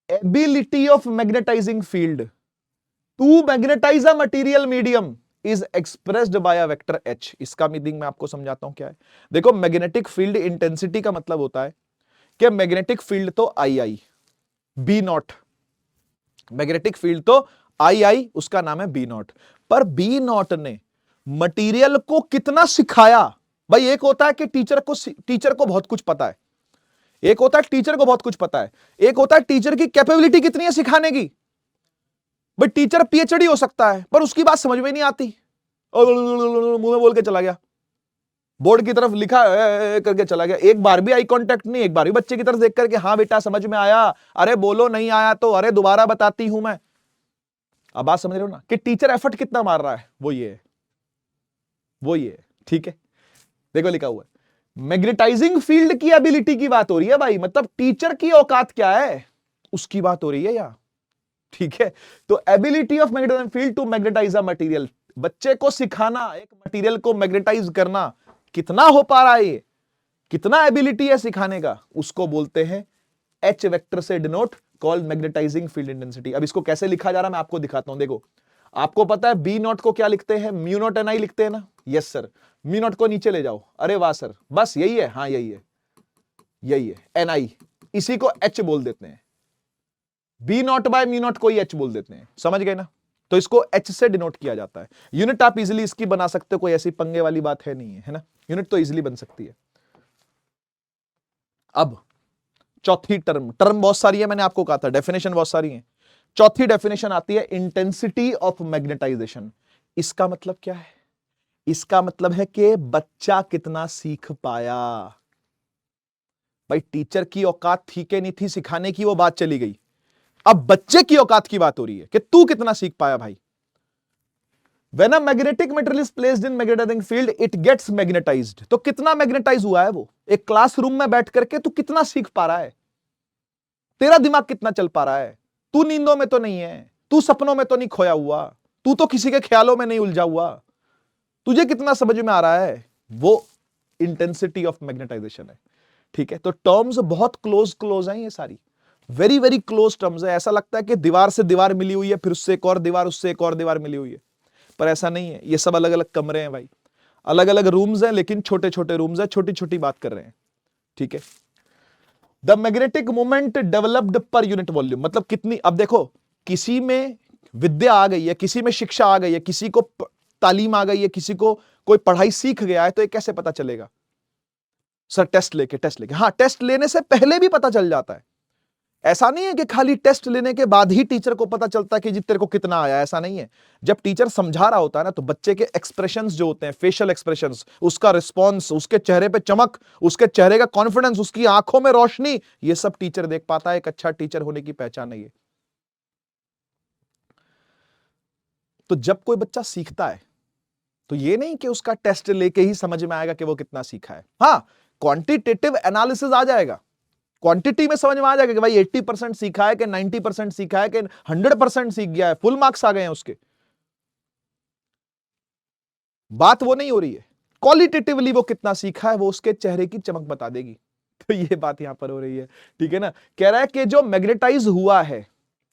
ability of magnetizing field to magnetize a material medium is expressed by a vector h. इसका मीनिंग मैं आपको समझाता हूं क्या है। देखो, मैग्नेटिक फील्ड इंटेंसिटी का मतलब होता है कि मैग्नेटिक फील्ड तो आई बी नॉट, मैग्नेटिक फील्ड तो आई उसका नाम है बी नॉट, पर बी नॉट ने मटेरियल को कितना सिखाया। भाई एक होता है कि टीचर को बहुत कुछ पता है, एक होता है टीचर को बहुत कुछ पता है, एक होता है टीचर की कैपेबिलिटी कितनी है सिखाने की। भाई टीचर पीएचडी हो सकता है पर उसकी बात समझ में नहीं आती, मुंह में बोल के चला गया, बोर्ड की तरफ लिखा करके चला गया, एक बार भी आई कांटेक्ट नहीं, एक बार भी बच्चे की तरफ देख करके हाँ बेटा समझ में आया, अरे बोलो नहीं आया तो अरे दोबारा बताती हूं मैं। अब बात समझ रहे हो ना कि टीचर एफर्ट कितना मार रहा है, वो ये है, ठीक है। देखो लिखा हुआ है मैग्नेटाइजिंग फील्ड की एबिलिटी की बात हो रही है भाई, मतलब टीचर की औकात क्या है उसकी बात हो रही है या, ठीक है। तो ability of magnetizing field to magnetize a material, बच्चे को सिखाना, एक मटेरियल को मैग्नेटाइज करना, कितना हो पा रहा है ये, कितना एबिलिटी है सिखाने का, उसको बोलते हैं एच वेक्टर से denote, called magnetizing field intensity. अब इसको कैसे लिखा जा रहा है मैं आपको दिखाता हूं। देखो आपको पता है बी नॉट को क्या लिखते हैं, म्यू नॉट एन आई लिखते हैं ना। यस सर, म्यू नॉट को नीचे ले जाओ, अरे वाह सर, बस यही है, हाँ यही है एन आई, इसी को एच बोल देते हैं, B naught by mu naught को ही एच बोल देते हैं, समझ गए ना। तो इसको एच से डिनोट किया जाता है। यूनिट आप इजीली इसकी बना सकते हो, कोई ऐसी पंगे वाली बात है नहीं है ना, यूनिट तो इजीली बन सकती है। अब चौथी टर्म बहुत सारी है, मैंने आपको कहा था डेफिनेशन बहुत सारी है। चौथी डेफिनेशन आती है इंटेंसिटी ऑफ मैग्नेटाइजेशन। इसका मतलब क्या है, इसका मतलब है कि बच्चा कितना सीख पाया। भाई टीचर की औकात थी कि नहीं थी सिखाने की, वो बात चली गई, अब बच्चे की औकात की बात हो रही है कि तू कितना सीख पाया भाई। When a magnetic material is placed in magnetizing field, it gets magnetized. तो कितना मैग्नेटाइज हुआ है वो, एक क्लासरूम में बैठ करके तू कितना सीख पा रहा है, तेरा दिमाग कितना चल पा रहा है, तू नींदों में तो नहीं है, तू सपनों में तो नहीं खोया हुआ, तू तो किसी के ख्यालों में नहीं उलझा हुआ, तुझे कितना समझ में आ रहा है, वो इंटेंसिटी ऑफ मैग्नेटाइजेशन है, ठीक है। तो टर्म्स बहुत क्लोज हैं ये सारी, वेरी वेरी क्लोज टर्म्स है। ऐसा लगता है कि दीवार से दीवार मिली हुई है, फिर उससे एक और दीवार, उससे एक और दीवार मिली हुई है, पर ऐसा नहीं है। ये सब अलग अलग कमरे हैं भाई, अलग अलग रूम्स हैं, लेकिन छोटे छोटे रूम्स हैं, छोटी छोटी बात कर रहे हैं, ठीक है। द मैग्नेटिक मोमेंट डेवलप्ड पर यूनिट वॉल्यूम, मतलब कितनी, अब देखो किसी में विद्या आ गई है, किसी में शिक्षा आ गई है, किसी को तालीम आ गई है, किसी को कोई पढ़ाई सीख गया है, तो ये कैसे पता चलेगा सर, टेस्ट लेके। हाँ, टेस्ट लेने से पहले भी पता चल जाता है, ऐसा नहीं है कि खाली टेस्ट लेने के बाद ही टीचर को पता चलता है कि जी तेरे को कितना आया, ऐसा नहीं है। जब टीचर समझा रहा होता है ना, तो बच्चे के एक्सप्रेशंस जो होते हैं, फेशियल एक्सप्रेशंस, उसका रिस्पॉन्स, उसके चेहरे पे चमक, उसके चेहरे का कॉन्फिडेंस, उसकी आंखों में रोशनी, ये सब टीचर देख पाता है। एक अच्छा टीचर होने की पहचान है ये। तो जब कोई बच्चा सीखता है तो ये नहीं कि उसका टेस्ट लेके ही समझ में आएगा कि वो कितना सीखा है। हाँ, क्वांटिटेटिव एनालिसिस आ जाएगा, क्वांटिटी में समझ में आ जाएगा कि भाई 80% सीखा है कि 90% सीखा है कि 100% सीख गया है, फुल मार्क्स आ गए हैं उसके। बात वो नहीं हो रही है, क्वालिटेटिवली वो कितना सीखा है वो उसके चेहरे की चमक बता देगी। तो ये बात यहां पर हो रही है, ठीक है ना। कह रहा है कि जो मैग्नेटाइज हुआ है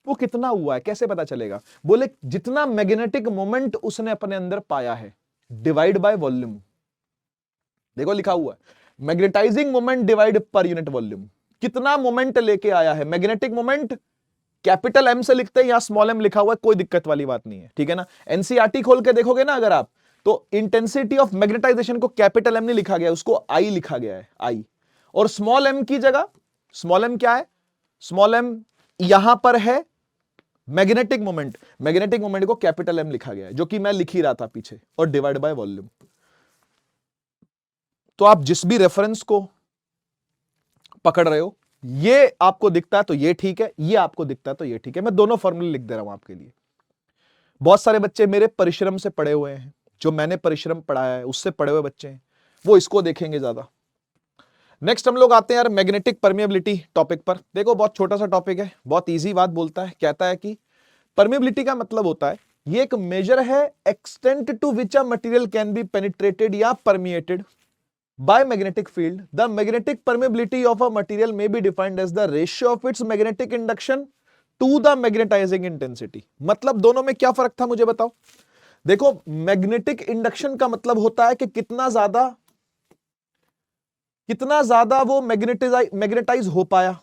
वो कितना हुआ है कैसे पता चलेगा? बोले जितना मैग्नेटिक मोमेंट उसने अपने अंदर पाया है डिवाइड बाय वॉल्यूम। देखो लिखा हुआ है मैग्नेटाइजिंग मोमेंट डिवाइड पर यूनिट वॉल्यूम। कितना मोमेंट लेके आया है मैग्नेटिक मोमेंट, कैपिटल एम से लिखते हैं, यहां स्मॉल एम लिखा हुआ है, कोई दिक्कत वाली बात नहीं है, ठीक है ना। एनसीईआरटी खोल के देखोगे ना अगर आप, तो इंटेंसिटी ऑफ मैग्नेटाइजेशन को कैपिटल एम नहीं लिखा गया, उसको आई लिखा गया है, आई। और स्मॉल एम की जगह स्मॉल एम क्या है? स्मॉल एम यहां पर है मैग्नेटिक मोमेंट, मैग्नेटिक मोमेंट को कैपिटल एम लिखा गया है, जो कि मैं लिख ही रहा था पीछे, और डिवाइड बाय वॉल्यूम। तो आप जिस भी रेफरेंस को पकड़ रहे हो, ये आपको दिखता है तो ये ठीक है, ये आपको दिखता है तो ये ठीक है। मैं दोनों फॉर्मूले लिख दे रहा हूं आपके लिए। बहुत सारे बच्चे मेरे परिश्रम से पढ़े हुए हैं, जो मैंने परिश्रम पढ़ाया है उससे पढ़े हुए बच्चे हैं, वो इसको देखेंगे ज्यादा। नेक्स्ट हम लोग आते हैं यार मैग्नेटिक परमिएबिलिटी टॉपिक पर। देखो बहुत छोटा सा टॉपिक है, बहुत इजी बात बोलता है, कहता है कि परमिएबिलिटी का मतलब होता है ये एक मेजर है extent to which a material can be penetrated या permeated by magnetic field. The magnetic permeability of a material may be defined as the ratio of its magnetic induction to the magnetizing intensity. मतलब दोनों में क्या फर्क था मुझे बताओ। देखो मैग्नेटिक इंडक्शन का मतलब होता है कि कितना ज्यादा वो मैग्नेटाइज हो पाया,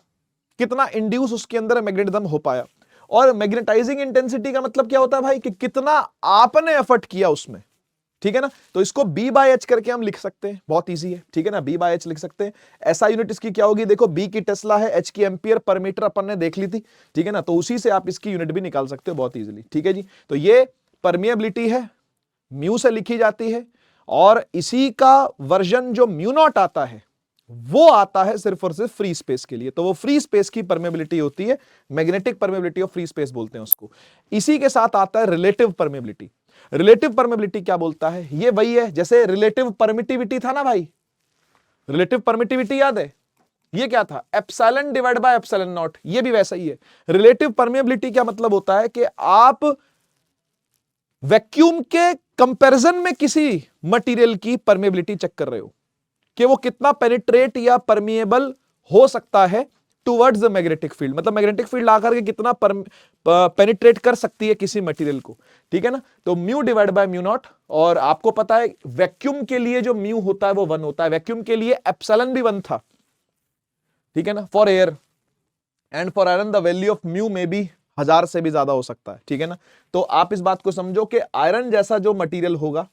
कितना इंड्यूस उसके अंदर मैग्नेटिज्म हो पाया। और मैग्नेटाइजिंग इंटेंसिटी का मतलब क्या होता है भाई, कि कितना आपने एफर्ट किया उसमें, ठीक है ना। तो इसको B बाय एच करके हम लिख सकते हैं, बहुत इजी है, ठीक है ना। B बाय एच लिख सकते हैं। ऐसा यूनिट इसकी क्या होगी, देखो B की टेस्ला है, H की एम्पियर पर मीटर अपन ने देख ली थी, ठीक है ना। तो उसी से आप इसकी यूनिट भी निकाल सकते हो बहुत इजीली, ठीक है जी। तो ये परमिएबिलिटी है, म्यू से लिखी जाती है, और इसी का वर्जन जो म्यू नॉट आता है वो आता है सिर्फ और सिर्फ फ्री स्पेस के लिए। तो वो फ्री स्पेस की परमिएबिलिटी होती है, magnetic permeability of free space बोलते हैं उसको। इसी के साथ आता है रिलेटिव परमिएबिलिटी। रिलेटिव परमिएबिलिटी क्या बोलता है, ये वही है जैसे रिलेटिव परमिटिविटी था ना भाई, रिलेटिव परमिटिविटी याद है, ये क्या था, epsilon divide by epsilon not, ये भी वैसा ही है। रिलेटिव परमिएबिलिटी क्या मतलब होता है कि आप वैक्यूम के कंपैरिजन में किसी मटेरियल की परमिएबिलिटी चेक कर रहे हो कि वो कितना पेनिट्रेट या परमिएबल हो सकता है टुवर्ड्स द मैग्नेटिक फील्ड, मतलब मैग्नेटिक फील्ड आकर के कितना पेनिट्रेट कर सकती है किसी मटेरियल को, ठीक है ना। तो mu divide by mu not, और आपको पता है वैक्यूम के लिए जो म्यू होता है वो 1 होता है, वैक्यूम के लिए एप्सिलॉन भी 1 था, ठीक है ना, for air. And for iron the value of mu में भी 1000 से भी ज्यादा हो सकता है, ठीक है ना। तो आप इस बात को समझो कि आयरन जैसा जो मटेरियल होगा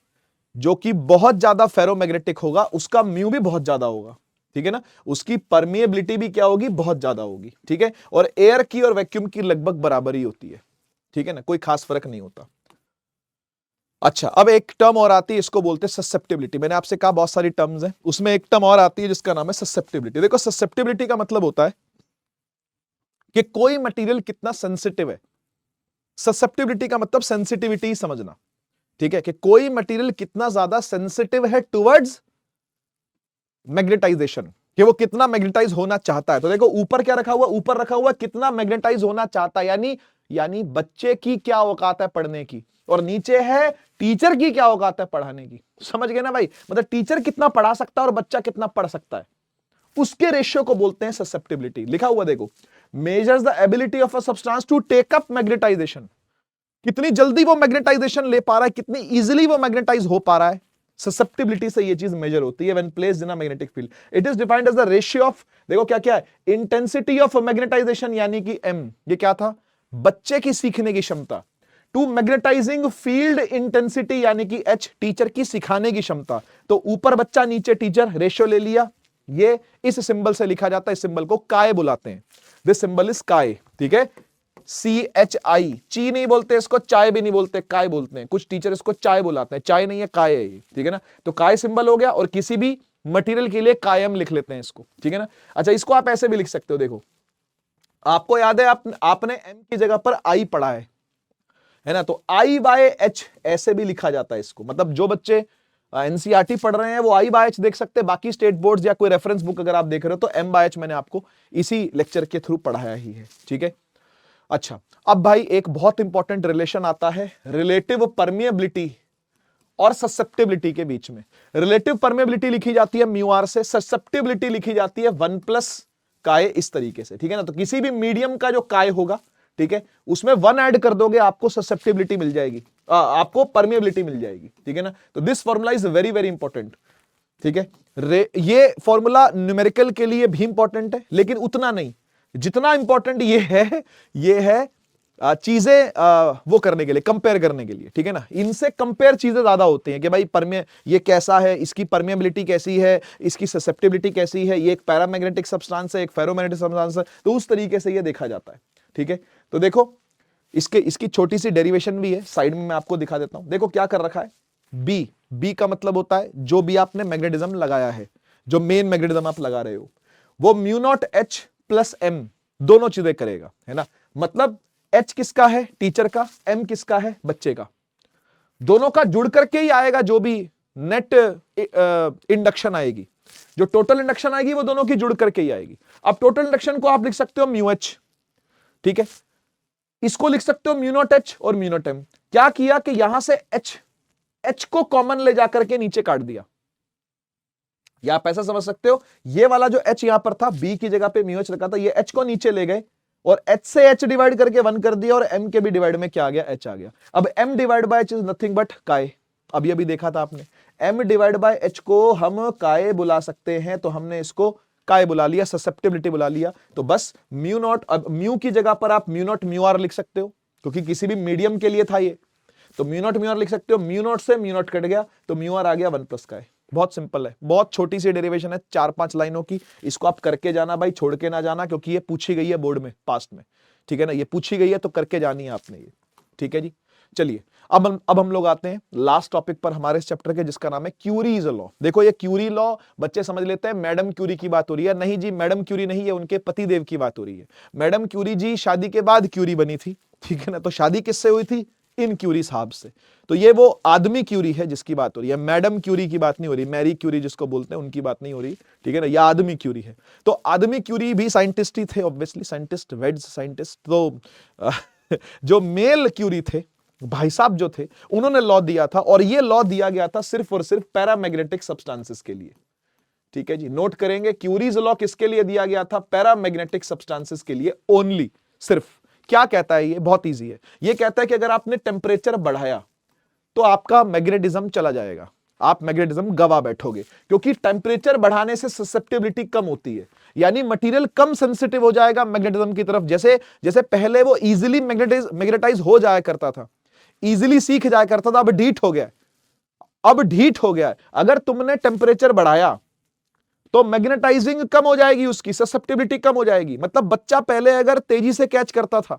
जो कि बहुत ज्यादा फेरोमैग्नेटिक होगा, उसका म्यू भी बहुत ज्यादा होगा, ठीक है ना, उसकी परमिएबिलिटी भी क्या होगी, बहुत ज्यादा होगी, ठीक है। और एयर की और वैक्यूम की लगभग बराबर ही होती है, ठीक है ना, कोई खास फर्क नहीं होता। अच्छा, अब एक टर्म और आती है, इसको बोलते हैं ससेप्टिबिलिटी। मैंने आपसे कहा बहुत सारी टर्म्स हैं, उसमें एक टर्म और आती है जिसका नाम है ससेप्टिबिलिटी। देखो ससेप्टिबिलिटी का मतलब होता है कि कोई मटेरियल कितना सेंसिटिव है। ससेप्टिबिलिटी का मतलब सेंसिटिविटी समझना, ठीक है, कि कोई मटेरियल कितना ज्यादा सेंसिटिव है टुवर्ड्स मैग्नेटाइजेशन, कि वो कितना मैग्नेटाइज होना चाहता है। तो देखो ऊपर क्या रखा हुआ, ऊपर रखा हुआ कितना मैग्नेटाइज होना चाहता है, यानी बच्चे की क्या औकात है पढ़ने की, और नीचे है टीचर की क्या औकात है पढ़ाने की। समझ गए ना भाई, मतलब टीचर कितना पढ़ा सकता है और बच्चा कितना पढ़ सकता है, उसके रेशियो को बोलते हैं ससेप्टिबिलिटी। लिखा हुआ देखो, measures the ability of a substance to take up magnetization, कितनी जल्दी वो मैग्नेटाइजेशन ले पा रहा है, कितनी इजीली वो मैग्नेटाइज हो पा रहा है। ससेप्टिबिलिटी से ये चीज मेजर होती है when placed in a magnetic field. It is defined as the ratio of, देखो क्या क्या है, इंटेंसिटी ऑफ मैग्नेटाइजेशन यानी कि m, ये क्या था, बच्चे की सीखने की क्षमता, टू मैग्नेटाइजिंग फील्ड इंटेंसिटी यानी कि h, टीचर की सिखाने की क्षमता। तो ऊपर बच्चा नीचे टीचर, रेशियो ले लिया, ये इस सिंबल से लिखा जाता है, इस सिंबल को काय बुलाते हैं, दिस सिंबल इज काय, ठीक है, CHI, ची नहीं बोलते इसको, चाय भी नहीं बोलते, काय बोलते हैं। कुछ टीचर इसको चाय बुलाते हैं, चाय नहीं है काय है ये, ठीक है ना। तो काय सिंबल हो गया, और किसी भी मटेरियल के लिए कायम लिख लेते हैं इसको, ठीक है ना। अच्छा, इसको आप ऐसे भी लिख सकते हो, देखो आपको याद है आपने m की जगह पर I पढ़ा है ना, तो I बाय H ऐसे भी लिखा जाता है इसको। मतलब जो बच्चे एनसीईआरटी पढ़ रहे हैं वो I बाय H देख सकते हैं, बाकी स्टेट बोर्ड्स या कोई रेफरेंस बुक अगर आप देख रहे हो तो M बाय H मैंने आपको इसी लेक्चर के थ्रू पढ़ाया ही है, ठीक है। अच्छा, अब भाई एक बहुत इंपॉर्टेंट रिलेशन आता है रिलेटिव परमिएबिलिटी और ससेप्टिबिलिटी के बीच में। रिलेटिव परमिएबिलिटी लिखी जाती है म्यू आर से, ससेप्टिबिलिटी लिखी जाती है 1 प्लस काय, इस तरीके से, ठीक है ना। तो किसी भी मीडियम का जो काय होगा, ठीक है, उसमें 1 ऐड कर दोगे आपको ससेप्टिबिलिटी मिल जाएगी, आपको परमिएबिलिटी मिल जाएगी, ठीक है ना। तो this formula is very very important, ठीक है। ये फॉर्मूला न्यूमेरिकल के लिए भी इंपॉर्टेंट है, लेकिन उतना नहीं जितना इंपॉर्टेंट ये है चीजें वो करने के लिए, कंपेयर करने के लिए, ठीक है ना। इनसे कंपेयर चीजें ज्यादा होती हैं कि भाई ये कैसा है, इसकी परमिएबिलिटी कैसी है, इसकी ससेप्टिबिलिटी कैसी है, ये एक पैरामैग्नेटिक सब्सटेंस है, एक फेरोमैग्नेटिक सब्सटेंस है, तो उस तरीके से ये देखा जाता है, ठीक है। तो देखो इसकी छोटी सी डेरिवेशन भी है, साइड में मैं आपको दिखा देता हूं। देखो क्या कर रखा है, बी का मतलब होता है जो भी आपने मैग्नेटिज्म लगाया है, जो मेन मैग्नेटिज्म आप लगा रहे हो, वो mu naught H plus M दोनों चीजें करेगा, है ना। मतलब एच किसका है, टीचर का, एम किसका है, बच्चे का, दोनों का जुड़ करके ही आएगा जो भी नेट इंडक्शन आएगी, जो टोटल इंडक्शन आएगी वो दोनों की जुड़ करके ही आएगी। अब टोटल इंडक्शन को आप लिख सकते हो म्यू एच, ठीक है, इसको लिख सकते हो म्यू नॉट एच और म्यू नॉट एम। क्या किया कि यहां से एच को कॉमन ले जाकर के नीचे काट दिया, या आप ऐसा समझ सकते हो, ये वाला जो एच यहां पर था, बी की जगह पे म्यू एच रखा था, ये एच को नीचे ले गए और एच से एच डिवाइड करके 1 कर दिया, और एम के भी डिवाइड में क्या आ गया, एच आ गया। अब M divide by H is nothing but chi, अब ये भी देखा था आपने, एम डिवाइड बाय एच को हम काय बुला सकते हैं, तो हमने इसको काय बुला लिया, ससेप्टिबिलिटी बुला लिया। तो बस म्यू नॉट, अब म्यू की जगह पर आप म्यू नॉट म्यू आर लिख सकते हो, क्योंकि किसी भी मीडियम के लिए था ये, तो म्यू नॉट म्यू आर लिख सकते हो, म्यू नॉट से म्यू नॉट कट गया तो म्यू आर आ गया 1 प्लस काय। बहुत सिंपल है, बहुत छोटी सी डेरिवेशन है, 4-5 लाइनों की, इसको आप करके जाना भाई, छोड़ के ना जाना, क्योंकि ये पूछी गई है बोर्ड में पास्ट में, ठीक है ना, ये पूछी गई है तो करके जानी है आपने ये, ठीक है जी। चलिए अब हम लोग आते हैं लास्ट टॉपिक पर हमारे इस चैप्टर के, जिसका नाम है क्यूरीज लॉ। देखो ये क्यूरी लॉ बच्चे समझ लेते हैं मैडम क्यूरी की बात हो रही है, नहीं जी मैडम क्यूरी नहीं है, उनके पति देव की बात हो रही है। मैडम क्यूरी जी शादी के बाद क्यूरी बनी थी, ठीक है ना, तो शादी किससे हुई थी, इन क्यूरी साहब से। तो ये वो आदमी क्यूरी है जिसकी बात हो रही है, मैडम क्यूरी की बात नहीं हो रही, मैरी क्यूरी जिसको बोलते हैं उनकी बात नहीं हो रही, ठीक है ना, यह आदमी क्यूरी है। तो आदमी क्यूरी भी साइंटिस्ट ही थे, ऑब्वियसली साइंटिस्ट, वेड्स साइंटिस्ट। तो जो मेल क्यूरी थे, भाई साहब जो थे, उन्होंने लॉ दिया था, और ये लॉ दिया गया था सिर्फ और सिर्फ पैरामैग्नेटिक सब्सटेंसेस के लिए, ठीक है जी। नोट करेंगे क्यूरीज लॉ किसके लिए दिया गया था, पैरामैग्नेटिक सब्सटेंसेस के लिए ओनली, सिर्फ। क्या कहता है ये, बहुत इजी है, ये कहता है कि अगर आपने टेम्परेचर बढ़ाया तो आपका मैग्नेटिज्म चला जाएगा, आप मैग्नेटिज्म गवा बैठोगे, क्योंकि टेम्परेचर बढ़ाने से ससेप्टिबिलिटी कम होती है, यानी मटेरियल कम सेंसिटिव हो जाएगा मैग्नेटिज्म की तरफ। जैसे जैसे पहले वो इजीली मैग्नेटाइज हो जाया करता था, इजीली सीख जाया करता था, अब ढीठ हो गया, अब ढीठ हो गया। अगर तुमने टेम्परेचर बढ़ाया तो मैग्नेटाइजिंग कम हो जाएगी, उसकी ससेप्टिबिलिटी कम हो जाएगी। मतलब बच्चा पहले अगर तेजी से कैच करता था,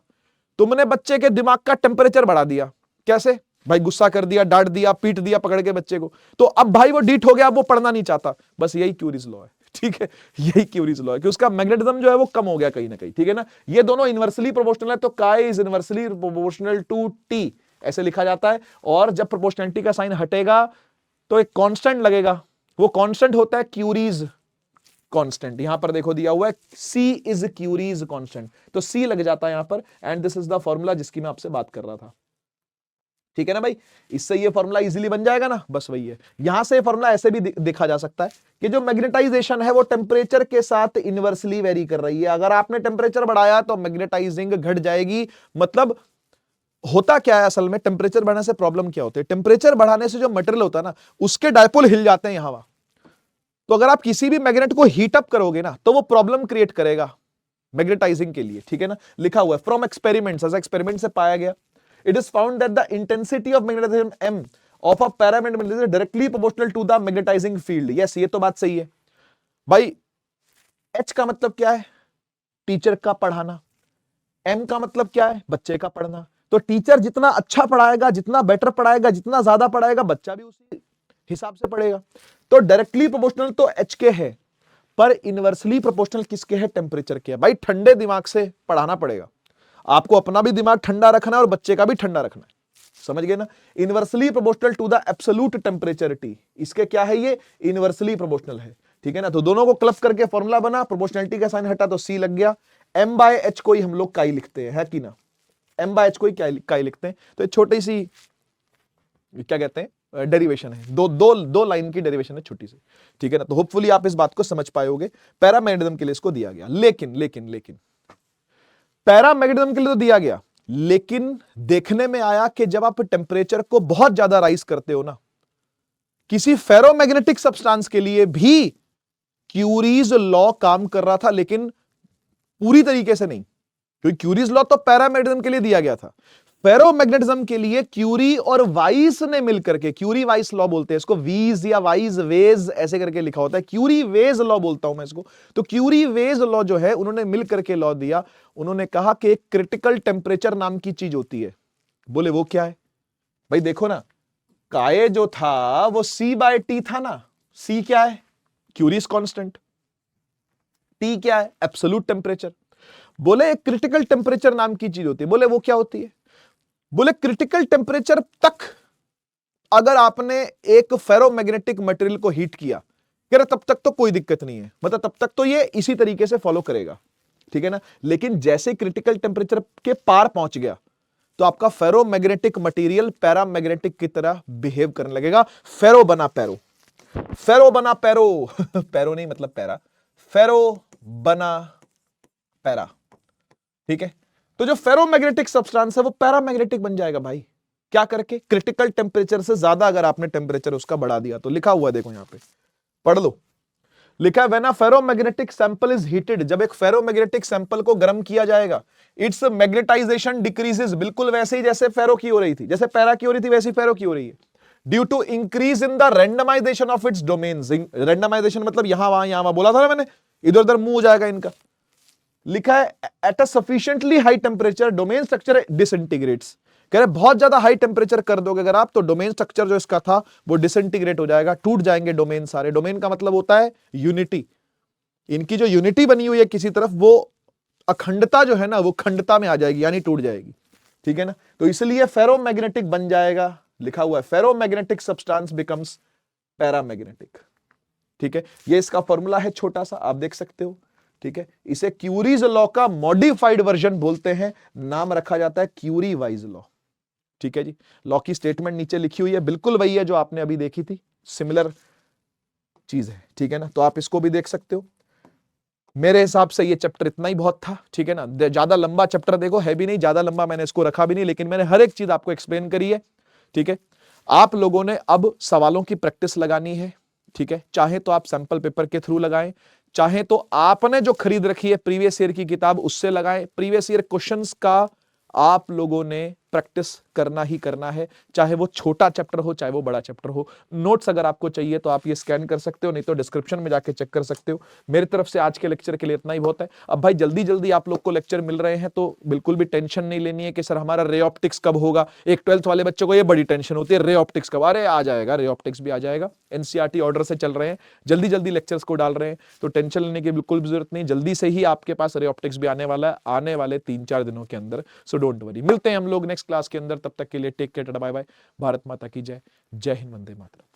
तुमने बच्चे के दिमाग का टेम्परेचर बढ़ा दिया, कैसे भाई, गुस्सा कर दिया, डांट दिया, पीट दिया पकड़ के बच्चे को, तो अब भाई वो डीट हो गया, अब वो पढ़ना नहीं चाहता। बस यही क्यूरीज लॉ है, ठीक है, यही क्यूरीज लॉ है कि उसका मैग्नेटिज्म जो है वो कम हो गया कहीं ना कहीं, ठीक है ना। ये दोनों इनवर्सली प्रोपोर्शनल है, तो chi is inversely proportional to T, ऐसे लिखा जाता है। और जब प्रोपोर्शनलिटी का साइन हटेगा तो एक कांस्टेंट लगेगा, वो कांस्टेंट होता है क्यूरीज कांस्टेंट। यहां पर देखो दिया हुआ है C इज क्यूरीज कांस्टेंट, तो C लग जाता है यहां पर, and this is the formula जिसकी मैं आपसे बात कर रहा था, ठीक है ना भाई। इससे ये फॉर्मूला इजीली बन जाएगा ना, बस वही है। यहां से फॉर्मूला ऐसे भी देखा जा सकता है कि जो मैग्नेटाइजेशन है वो टेम्परेचर के साथ इनवर्सली वेरी कर रही है। अगर आपने टेम्परेचर बढ़ाया तो मैग्नेटाइजिंग घट जाएगी। मतलब होता क्या है असल में, टेम्परेचर बढ़ने से प्रॉब्लम क्या होती है, टेम्परेचर बढ़ाने से जो मटेरियल होता है ना, उसके डायपोल हिल जाते हैं यहां वहां। तो अगर आप किसी भी मैग्नेट को हीट अप करोगे ना, तो वो प्रॉब्लम क्रिएट करेगा मैग्नेटाइजिंग के लिए, ठीक है ना। लिखा हुआ है फ्रॉम एक्सपेरिमेंट्स, ऐसा एक्सपेरिमेंट से पाया गया, it is found that the intensity of magnetism M of a paramagnet is directly proportional to the magnetizing field. Yes, ये तो बात सही है भाई। H का मतलब क्या है, टीचर का पढ़ाना, M का मतलब क्या है, बच्चे का पढ़ना। तो टीचर जितना अच्छा पढ़ाएगा, जितना बेटर पढ़ाएगा, जितना ज्यादा पढ़ाएगा, बच्चा भी उसी हिसाब से पढ़ेगा। तो डायरेक्टली प्रोपोर्शनल तो H के है, पर इनवर्सली प्रोपोर्शनल किसके है, टेम्परेचर के है। भाई ठंडे दिमाग से पढ़ाना पड़ेगा आपको, अपना भी दिमाग ठंडा रखना है और बच्चे का भी ठंडा रखना है, समझ गए ना। Inversely proportional to the absolute temperature T, इसके क्या है, ये इनवर्सली प्रोपोर्शनल है, ठीक है ना। तो दोनों को क्लब करके फॉर्मूला बना, प्रोपोर्शनलिटी का साइन हटा तो C लग गया। M बाय H को ही हम लोग काई लिखते हैं, है कि ना, M बाय H को ही काई लिखते हैं। तो एक छोटी सी क्या कहते हैं डेरिवेशन है, दो लाइन की डेरिवेशन है छोटी सी, ठीक है ना। तो होपफुली आप इस बात को समझ पाए होगे। पैरामैग्नेटिज्म के लिए इसको दिया गया, लेकिन पैरामैग्नेटिज्म के लिए तो दिया गया, लेकिन देखने में आया कि जब आप टेम्परेचर को बहुत ज्यादा राइज करते हो ना, किसी फेरोमैग्नेटिक सब्सटेंस के लिए भी क्यूरीज लॉ काम कर रहा था, लेकिन पूरी तरीके से नहीं, क्योंकि क्यूरीज लॉ तो पैरामैग्नेटिज्म के लिए दिया गया था। फेरोमैग्नेटिज्म के लिए क्यूरी और वाइस ने मिलकर के, क्यूरी वाइस लॉ बोलते हैं इसको, वीज या वाइस वेज ऐसे करके लिखा होता है, क्यूरी वेज लॉ बोलता हूं मैं इसको। तो क्यूरी वेज लॉ जो है, उन्होंने मिलकर के लॉ दिया। उन्होंने कहा कि एक क्रिटिकल टेम्परेचर नाम की चीज होती है। बोले वो क्या है भाई? देखो ना, काय जो था वो C/T था ना। C क्या है? Curies constant. T क्या है? Absolute temperature. बोले एक क्रिटिकल टेम्परेचर नाम की चीज होती है। बोले वो क्या होती है? बोले क्रिटिकल टेम्परेचर तक अगर आपने एक फेरोमैग्नेटिक मटेरियल को हीट किया, कह रहे तब तक तो कोई दिक्कत नहीं है, मतलब तब तक तो ये इसी तरीके से फॉलो करेगा, ठीक है ना। लेकिन जैसे क्रिटिकल टेम्परेचर के पार पहुंच गया तो आपका फेरोमैग्नेटिक मटेरियल पैरामैग्नेटिक की तरह बिहेव करने लगेगा। फेरो बना पैरो, फेरो बना पैरो पैरो नहीं मतलब पैरा, फेरो बना पैरा, ठीक है। तो जो फेरोमैग्नेटिक सब्सटेंस है वो पैरामैग्नेटिक बन जाएगा भाई। क्या करके? क्रिटिकल टेम्परेचर से ज्यादा अगर आपने टेम्परेचर उसका बढ़ा दिया तो। लिखा हुआ देखो यहां पे, पढ़ लो। लिखा है when a ferromagnetic sample is heated, जब एक फेरोमैग्नेटिक सैंपल को गर्म किया जाएगा, इट्स मैग्नेटाइजेशन डिक्रीजेस, बिल्कुल वैसे ही जैसे फेरो की हो रही थी, जैसे पैरा की हो रही थी वैसी फेरो की हो रही है, due to increase in the randomization of its domains. Randomization मतलब यहां वहां बोला था ना मैंने, इधर उधर मूव हो जाएगा इनका। लिखा है at a sufficiently high temperature domain structure डिसइंटीग्रेट्स। कह रहे बहुत ज्यादा हाई टेम्परेचर कर दोगे अगर आप, तो डोमेन स्ट्रक्चर जो इसका था वो डिसइंटीग्रेट हो जाएगा, टूट जाएंगे डोमेन सारे। डोमेन का मतलब होता है यूनिटी। इनकी जो यूनिटी बनी हुई है किसी तरफ, वो अखंडता जो है ना वो खंडता में आ जाएगी, यानी टूट जाएगी, ठीक है ना। तो इसलिए फेरोमैग्नेटिक बन जाएगा। लिखा हुआ है फेरोमैग्नेटिक सब्सटेंस बिकम्स पैरामैग्नेटिक, ठीक है। ये इसका फॉर्मूला है छोटा सा, आप देख सकते हो, ठीक है। इसे क्यूरीज लॉ का मॉडिफाइड वर्जन बोलते हैं, नाम रखा जाता है क्यूरी वाइज लॉ, ठीक है जी। लॉ की स्टेटमेंट नीचे लिखी हुई है, बिल्कुल वही है जो आपने अभी देखी थी, सिमिलर चीज है, ठीक है ना। तो आप इसको भी देख सकते हो। मेरे हिसाब से ये चैप्टर इतना ही बहुत था, ठीक है ना। ज्यादा लंबा चैप्टर देखो है भी नहीं, ज्यादा लंबा मैंने इसको रखा भी नहीं, लेकिन मैंने हर एक चीज आपको एक्सप्लेन करी है, ठीक है। आप लोगों ने अब सवालों की प्रैक्टिस लगानी है, ठीक है। चाहे तो आप सैंपल पेपर के थ्रू लगाएं, चाहे तो आपने जो खरीद रखी है प्रीवियस ईयर की किताब उससे लगाएं। प्रीवियस ईयर क्वेश्चंस का आप लोगों ने प्रैक्टिस करना ही करना है, चाहे वो छोटा चैप्टर हो चाहे वो बड़ा चैप्टर हो। नोट्स अगर आपको चाहिए तो आप ये स्कैन कर सकते हो, नहीं तो डिस्क्रिप्शन में जाके चेक कर सकते हो। मेरी तरफ से आज के लेक्चर के लिए इतना ही बहुत है। अब भाई जल्दी जल्दी आप लोग को लेक्चर मिल रहे हैं, तो बिल्कुल भी टेंशन नहीं लेनी है कि सर हमारा रे ऑप्टिक्स कब होगा। एक 12th वाले बच्चों को ये बड़ी टेंशन होती है, रे ऑप्टिक्स कब। अरे आ जाएगा, रे ऑप्टिक्स भी आ जाएगा। एनसीईआरटी ऑर्डर से चल रहे हैं, जल्दी जल्दी लेक्चर्स को डाल रहे हैं, तो टेंशन लेने की बिल्कुल भी जरूरत नहीं। जल्दी से ही आपके पास रे ऑप्टिक्स भी आने वाला है, आने वाले 3-4 दिनों के अंदर। सो डोंट वरी, मिलते हैं हम लोग नेक्स्ट क्लास के अंदर। तब तक के लिए take care, bye bye. Bharat माता की जय। जय हिंद, वंदे मातरम।